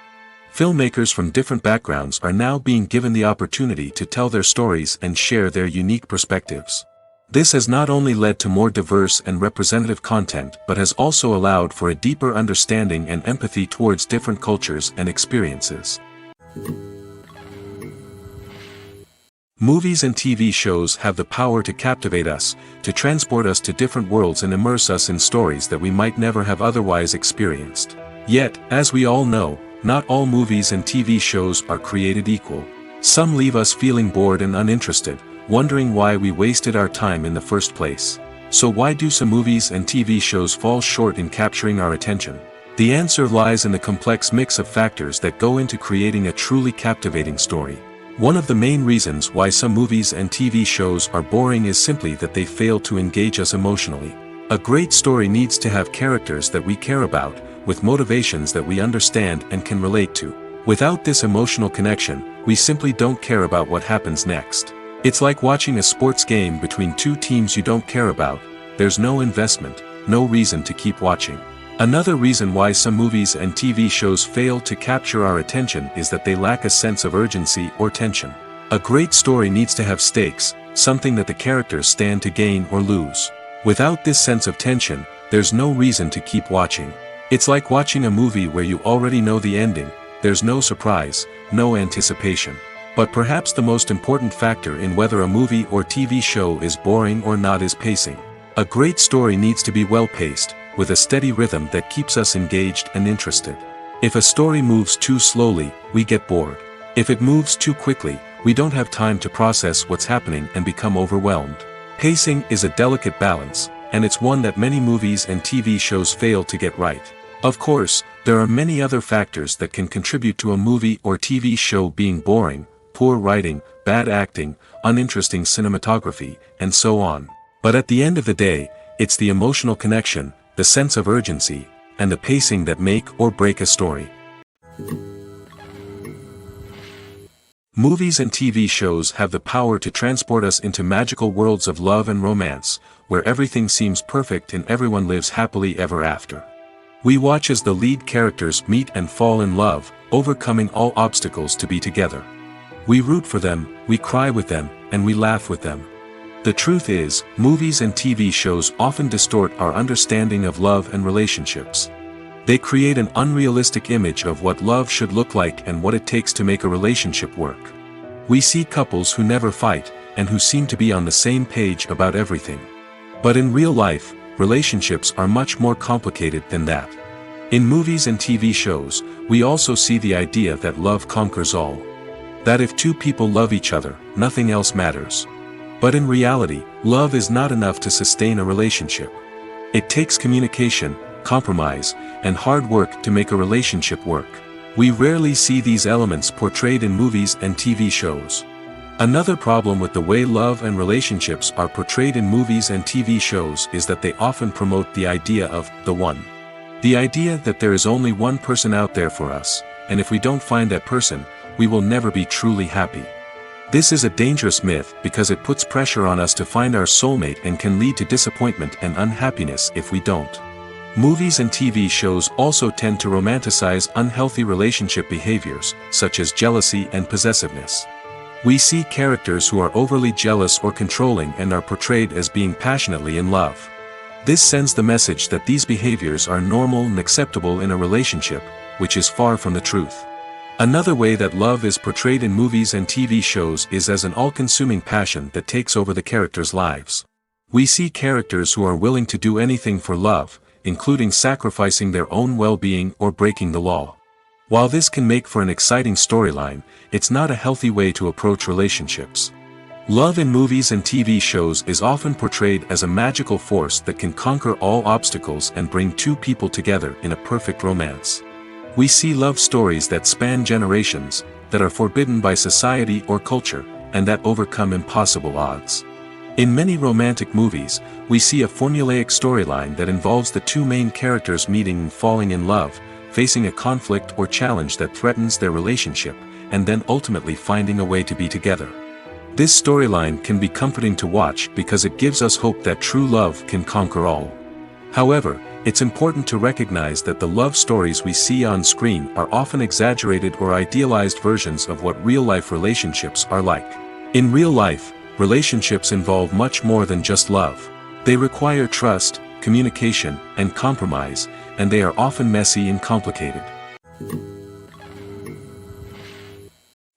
Filmmakers from different backgrounds are now being given the opportunity to tell their stories and share their unique perspectives. This has not only led to more diverse and representative content but has also allowed for a deeper understanding and empathy towards different cultures and experiences. Movies and TV shows have the power to captivate us, to transport us to different worlds and immerse us in stories that we might never have otherwise experienced. Yet, as we all know, not all movies and TV shows are created equal. Some leave us feeling bored and uninterested, wondering why we wasted our time in the first place. So why do some movies and TV shows fall short in capturing our attention? The answer lies in the complex mix of factors that go into creating a truly captivating story. One of the main reasons why some movies and TV shows are boring is simply that they fail to engage us emotionally. A great story needs to have characters that we care about, with motivations that we understand and can relate to. Without this emotional connection, we simply don't care about what happens next. It's like watching a sports game between two teams you don't care about. There's no investment, no reason to keep watching. Another reason why some movies and TV shows fail to capture our attention is that they lack a sense of urgency or tension. A great story needs to have stakes, something that the characters stand to gain or lose. Without this sense of tension, there's no reason to keep watching. It's like watching a movie where you already know the ending. There's no surprise, no anticipation. But perhaps the most important factor in whether a movie or TV show is boring or not is pacing. A great story needs to be well-paced, with a steady rhythm that keeps us engaged and interested. If a story moves too slowly, we get bored. If it moves too quickly, we don't have time to process what's happening and become overwhelmed. Pacing is a delicate balance, and it's one that many movies and TV shows fail to get right. Of course, there are many other factors that can contribute to a movie or TV show being boring: poor writing, bad acting, uninteresting cinematography, and so on. But at the end of the day, it's the emotional connection, the sense of urgency, and the pacing that make or break a story. Movies and TV shows have the power to transport us into magical worlds of love and romance, where everything seems perfect and everyone lives happily ever after. We watch as the lead characters meet and fall in love, overcoming all obstacles to be together. We root for them, we cry with them, and we laugh with them. The truth is, movies and TV shows often distort our understanding of love and relationships. They create an unrealistic image of what love should look like and what it takes to make a relationship work. We see couples who never fight, and who seem to be on the same page about everything. But in real life, relationships are much more complicated than that. In movies and TV shows, we also see the idea that love conquers all. That if two people love each other, nothing else matters. But in reality, love is not enough to sustain a relationship. It takes communication, compromise, and hard work to make a relationship work. We rarely see these elements portrayed in movies and TV shows. Another problem with the way love and relationships are portrayed in movies and TV shows is that they often promote the idea of the one. The idea that there is only one person out there for us, and if we don't find that person, we will never be truly happy. This is a dangerous myth because it puts pressure on us to find our soulmate and can lead to disappointment and unhappiness if we don't. Movies and TV shows also tend to romanticize unhealthy relationship behaviors, such as jealousy and possessiveness. We see characters who are overly jealous or controlling and are portrayed as being passionately in love. This sends the message that these behaviors are normal and acceptable in a relationship, which is far from the truth. Another way that love is portrayed in movies and TV shows is as an all-consuming passion that takes over the characters' lives. We see characters who are willing to do anything for love, including sacrificing their own well-being or breaking the law. While this can make for an exciting storyline, it's not a healthy way to approach relationships. Love in movies and TV shows is often portrayed as a magical force that can conquer all obstacles and bring two people together in a perfect romance. We see love stories that span generations, that are forbidden by society or culture, and that overcome impossible odds. In many romantic movies, we see a formulaic storyline that involves the two main characters meeting and falling in love, facing a conflict or challenge that threatens their relationship, and then ultimately finding a way to be together. This storyline can be comforting to watch because it gives us hope that true love can conquer all. However, it's important to recognize that the love stories we see on screen are often exaggerated or idealized versions of what real-life relationships are like. In real life, relationships involve much more than just love. They require trust, communication, and compromise, and they are often messy and complicated.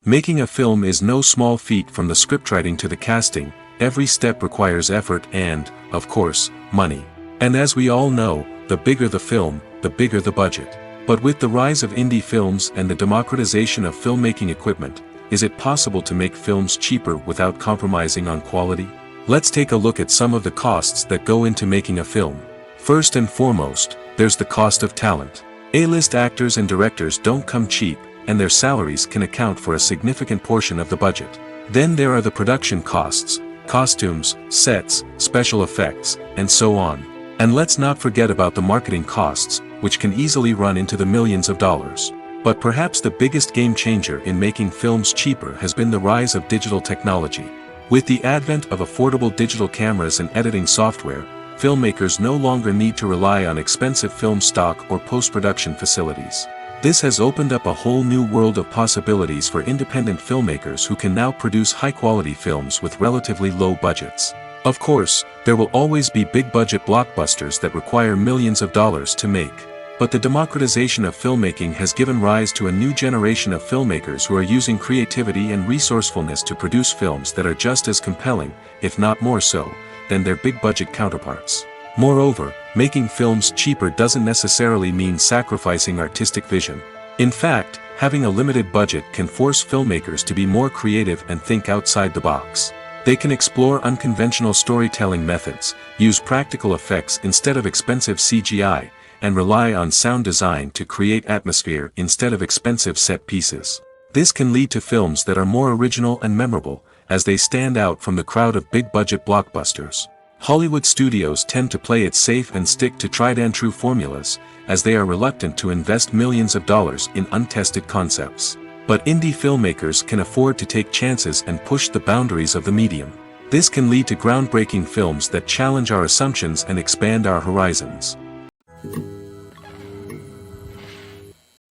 Making a film is no small feat. From the scriptwriting to the casting, every step requires effort and, of course, money. And as we all know, the bigger the film, the bigger the budget. But with the rise of indie films and the democratization of filmmaking equipment, is it possible to make films cheaper without compromising on quality? Let's take a look at some of the costs that go into making a film. First and foremost, there's the cost of talent. A-list actors and directors don't come cheap, and their salaries can account for a significant portion of the budget. Then there are the production costs, costumes, sets, special effects, and so on. And let's not forget about the marketing costs, which can easily run into the millions of dollars. But perhaps the biggest game changer in making films cheaper has been the rise of digital technology. With the advent of affordable digital cameras and editing software, filmmakers no longer need to rely on expensive film stock or post-production facilities. This has opened up a whole new world of possibilities for independent filmmakers who can now produce high-quality films with relatively low budgets. Of course, there will always be big-budget blockbusters that require millions of dollars to make. But the democratization of filmmaking has given rise to a new generation of filmmakers who are using creativity and resourcefulness to produce films that are just as compelling, if not more so, than their big-budget counterparts. Moreover, making films cheaper doesn't necessarily mean sacrificing artistic vision. In fact, having a limited budget can force filmmakers to be more creative and think outside the box. They can explore unconventional storytelling methods, use practical effects instead of expensive CGI, and rely on sound design to create atmosphere instead of expensive set pieces. This can lead to films that are more original and memorable, as they stand out from the crowd of big-budget blockbusters. Hollywood studios tend to play it safe and stick to tried-and-true formulas, as they are reluctant to invest millions of dollars in untested concepts. But indie filmmakers can afford to take chances and push the boundaries of the medium. This can lead to groundbreaking films that challenge our assumptions and expand our horizons.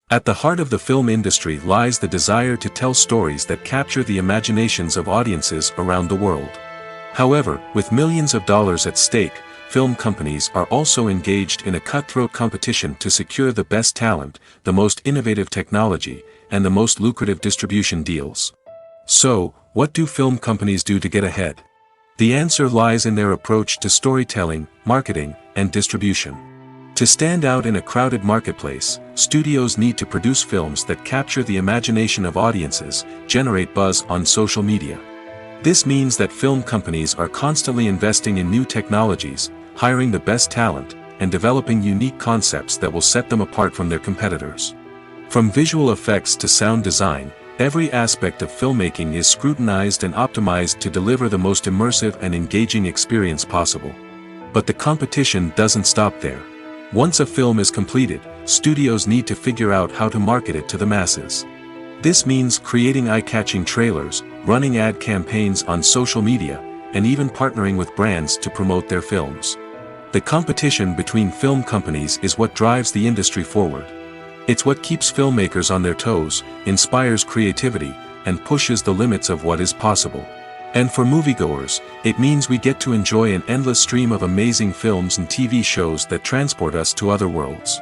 At the heart of the film industry lies the desire to tell stories that capture the imaginations of audiences around the world. However, with millions of dollars at stake, film companies are also engaged in a cutthroat competition to secure the best talent, the most innovative technology, and the most lucrative distribution deals. So, what do film companies do to get ahead? The answer lies in their approach to storytelling, marketing, and distribution. To stand out in a crowded marketplace, studios need to produce films that capture the imagination of audiences, generate buzz on social media. This means that film companies are constantly investing in new technologies, hiring the best talent, and developing unique concepts that will set them apart from their competitors. From visual effects to sound design, every aspect of filmmaking is scrutinized and optimized to deliver the most immersive and engaging experience possible. But the competition doesn't stop there. Once a film is completed, studios need to figure out how to market it to the masses. This means creating eye-catching trailers, running ad campaigns on social media, and even partnering with brands to promote their films. The competition between film companies is what drives the industry forward. It's what keeps filmmakers on their toes, inspires creativity, and pushes the limits of what is possible. And for moviegoers, it means we get to enjoy an endless stream of amazing films and TV shows that transport us to other worlds.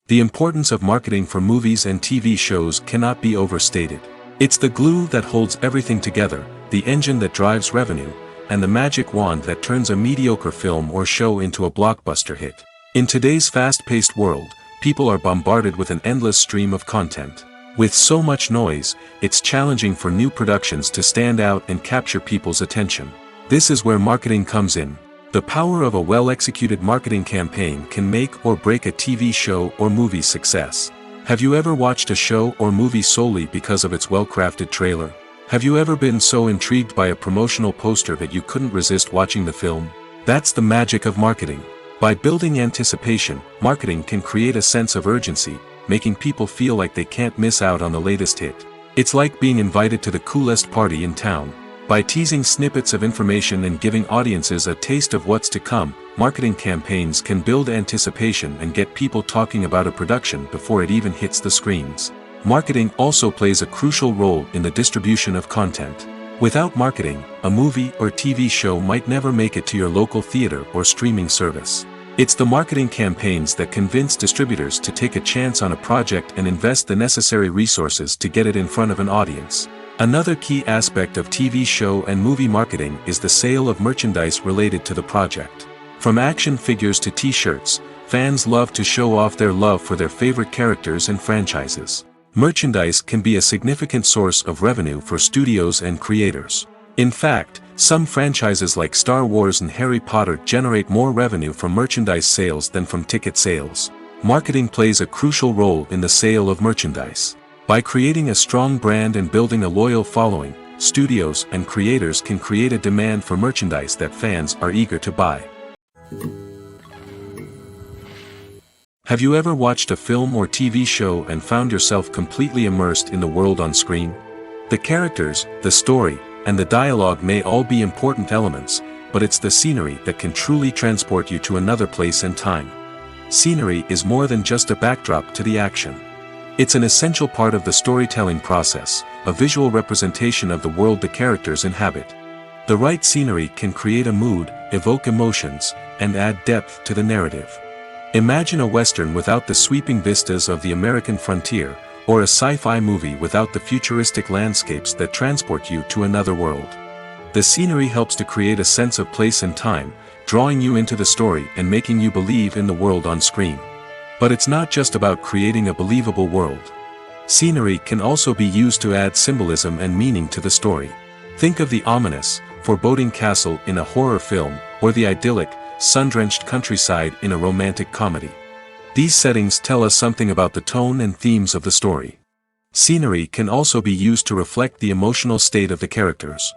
The importance of marketing for movies and TV shows cannot be overstated. It's the glue that holds everything together, the engine that drives revenue, and the magic wand that turns a mediocre film or show into a blockbuster hit. In today's fast-paced world, people are bombarded with an endless stream of content. With so much noise, it's challenging for new productions to stand out and capture people's attention. This is where marketing comes in. The power of a well-executed marketing campaign can make or break a TV show or movie's success. Have you ever watched a show or movie solely because of its well-crafted trailer? Have you ever been so intrigued by a promotional poster that you couldn't resist watching the film? That's the magic of marketing. By building anticipation, marketing can create a sense of urgency, making people feel like they can't miss out on the latest hit. It's like being invited to the coolest party in town. By teasing snippets of information and giving audiences a taste of what's to come, marketing campaigns can build anticipation and get people talking about a production before it even hits the screens. Marketing also plays a crucial role in the distribution of content. Without marketing, a movie or TV show might never make it to your local theater or streaming service. It's the marketing campaigns that convince distributors to take a chance on a project and invest the necessary resources to get it in front of an audience. Another key aspect of TV show and movie marketing is the sale of merchandise related to the project. From action figures to t-shirts, fans love to show off their love for their favorite characters and franchises. Merchandise can be a significant source of revenue for studios and creators. In fact, some franchises like Star Wars and Harry Potter generate more revenue from merchandise sales than from ticket sales. Marketing plays a crucial role in the sale of merchandise. By creating a strong brand and building a loyal following, studios and creators can create a demand for merchandise that fans are eager to buy. Have you ever watched a film or TV show and found yourself completely immersed in the world on screen? The characters, the story, and the dialogue may all be important elements, but it's the scenery that can truly transport you to another place and time. Scenery is more than just a backdrop to the action. It's an essential part of the storytelling process, a visual representation of the world the characters inhabit. The right scenery can create a mood, evoke emotions, and add depth to the narrative. Imagine a Western without the sweeping vistas of the American frontier, or a sci-fi movie without the futuristic landscapes that transport you to another world. The scenery helps to create a sense of place and time, drawing you into the story and making you believe in the world on screen. But it's not just about creating a believable world. Scenery can also be used to add symbolism and meaning to the story. Think of the ominous, foreboding castle in a horror film, or the idyllic, sun-drenched countryside in a romantic comedy. These settings tell us something about the tone and themes of the story. Scenery can also be used to reflect the emotional state of the characters.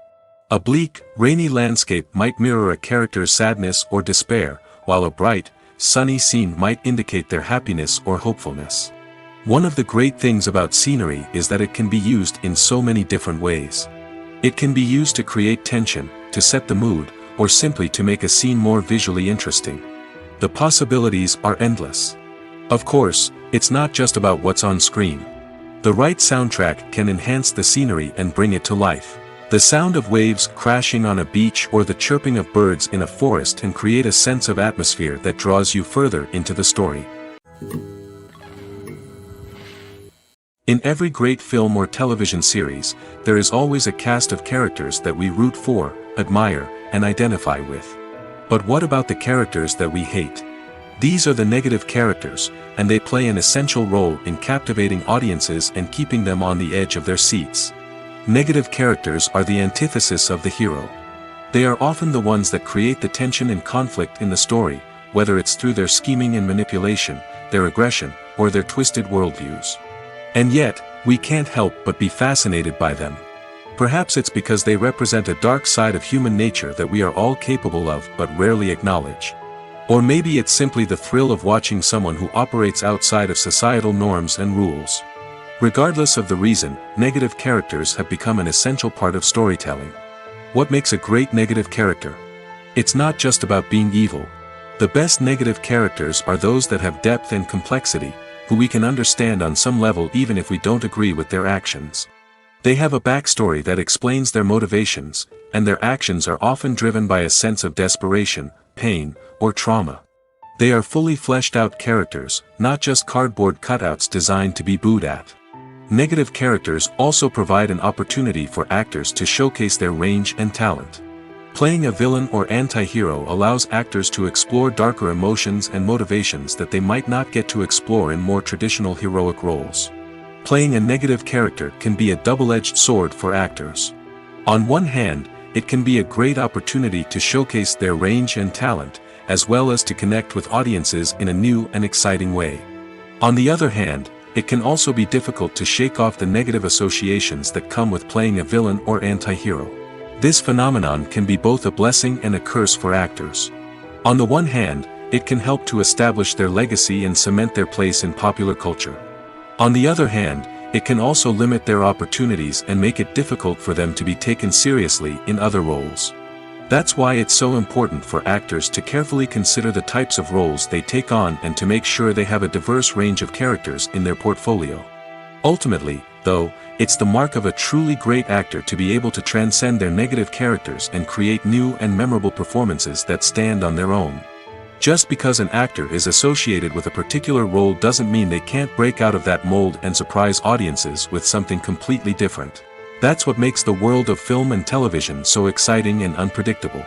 A bleak, rainy landscape might mirror a character's sadness or despair, while a bright, sunny scene might indicate their happiness or hopefulness. One of the great things about scenery is that it can be used in so many different ways. It can be used to create tension, to set the mood, or simply to make a scene more visually interesting. The possibilities are endless. Of course, it's not just about what's on screen. The right soundtrack can enhance the scenery and bring it to life. The sound of waves crashing on a beach or the chirping of birds in a forest can create a sense of atmosphere that draws you further into the story. In every great film or television series, there is always a cast of characters that we root for, admire, and identify with. But what about the characters that we hate? These are the negative characters, and they play an essential role in captivating audiences and keeping them on the edge of their seats. Negative characters are the antithesis of the hero. They are often the ones that create the tension and conflict in the story, whether it's through their scheming and manipulation, their aggression, or their twisted worldviews. And yet, we can't help but be fascinated by them. Perhaps it's because they represent a dark side of human nature that we are all capable of but rarely acknowledge. Or maybe it's simply the thrill of watching someone who operates outside of societal norms and rules. Regardless of the reason, negative characters have become an essential part of storytelling. What makes a great negative character? It's not just about being evil. The best negative characters are those that have depth and complexity, who we can understand on some level even if we don't agree with their actions. They have a backstory that explains their motivations, and their actions are often driven by a sense of desperation, pain, or trauma. They are fully fleshed out characters, not just cardboard cutouts designed to be booed at. Negative characters also provide an opportunity for actors to showcase their range and talent. Playing a villain or anti-hero allows actors to explore darker emotions and motivations that they might not get to explore in more traditional heroic roles. Playing a negative character can be a double-edged sword for actors. On one hand, it can be a great opportunity to showcase their range and talent, as well as to connect with audiences in a new and exciting way. On the other hand, it can also be difficult to shake off the negative associations that come with playing a villain or anti-hero. This phenomenon can be both a blessing and a curse for actors. On the one hand, it can help to establish their legacy and cement their place in popular culture. On the other hand, it can also limit their opportunities and make it difficult for them to be taken seriously in other roles. That's why it's so important for actors to carefully consider the types of roles they take on and to make sure they have a diverse range of characters in their portfolio. Ultimately, though, it's the mark of a truly great actor to be able to transcend their negative characters and create new and memorable performances that stand on their own. Just because an actor is associated with a particular role doesn't mean they can't break out of that mold and surprise audiences with something completely different. That's what makes the world of film and television so exciting and unpredictable.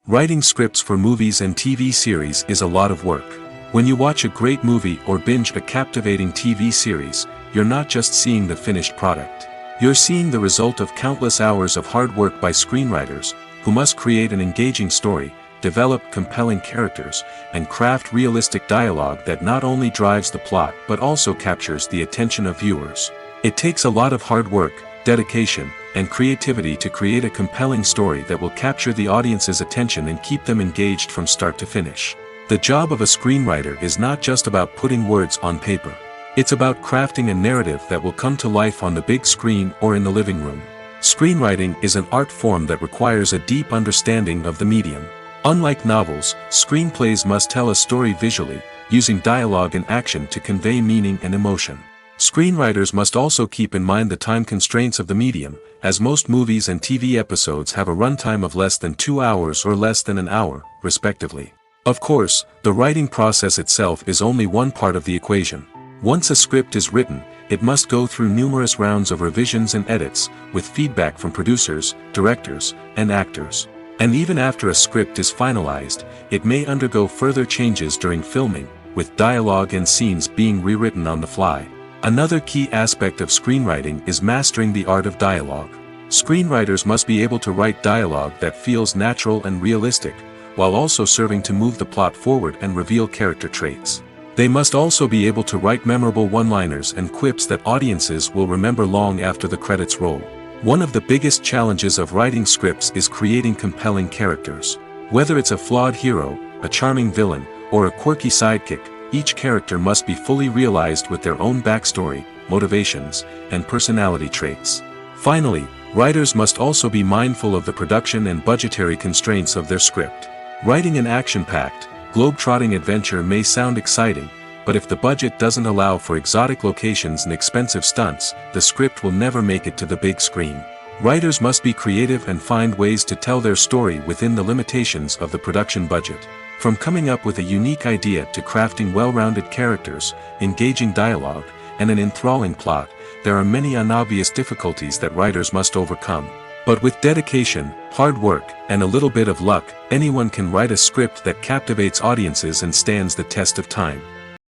Writing scripts for movies and TV series is a lot of work. When you watch a great movie or binge a captivating TV series, you're not just seeing the finished product. You're seeing the result of countless hours of hard work by screenwriters, who must create an engaging story, develop compelling characters, and craft realistic dialogue that not only drives the plot but also captures the attention of viewers. It takes a lot of hard work, dedication, and creativity to create a compelling story that will capture the audience's attention and keep them engaged from start to finish. The job of a screenwriter is not just about putting words on paper. It's about crafting a narrative that will come to life on the big screen or in the living room. Screenwriting is an art form that requires a deep understanding of the medium. Unlike novels, screenplays must tell a story visually, using dialogue and action to convey meaning and emotion. Screenwriters must also keep in mind the time constraints of the medium, as most movies and TV episodes have a runtime of less than 2 hours or less than an hour, respectively. Of course, the writing process itself is only one part of the equation. Once a script is written, it must go through numerous rounds of revisions and edits, with feedback from producers, directors, and actors. And even after a script is finalized, it may undergo further changes during filming, with dialogue and scenes being rewritten on the fly. Another key aspect of screenwriting is mastering the art of dialogue. Screenwriters must be able to write dialogue that feels natural and realistic, while also serving to move the plot forward and reveal character traits. They must also be able to write memorable one-liners and quips that audiences will remember long after the credits roll. One of the biggest challenges of writing scripts is creating compelling characters. Whether it's a flawed hero, a charming villain, or a quirky sidekick, each character must be fully realized with their own backstory, motivations, and personality traits. Finally, writers must also be mindful of the production and budgetary constraints of their script. Writing an action-packed, globe-trotting adventure may sound exciting, but if the budget doesn't allow for exotic locations and expensive stunts, the script will never make it to the big screen. Writers must be creative and find ways to tell their story within the limitations of the production budget. From coming up with a unique idea to crafting well-rounded characters, engaging dialogue, and an enthralling plot, there are many unobvious difficulties that writers must overcome. But with dedication, hard work, and a little bit of luck, anyone can write a script that captivates audiences and stands the test of time.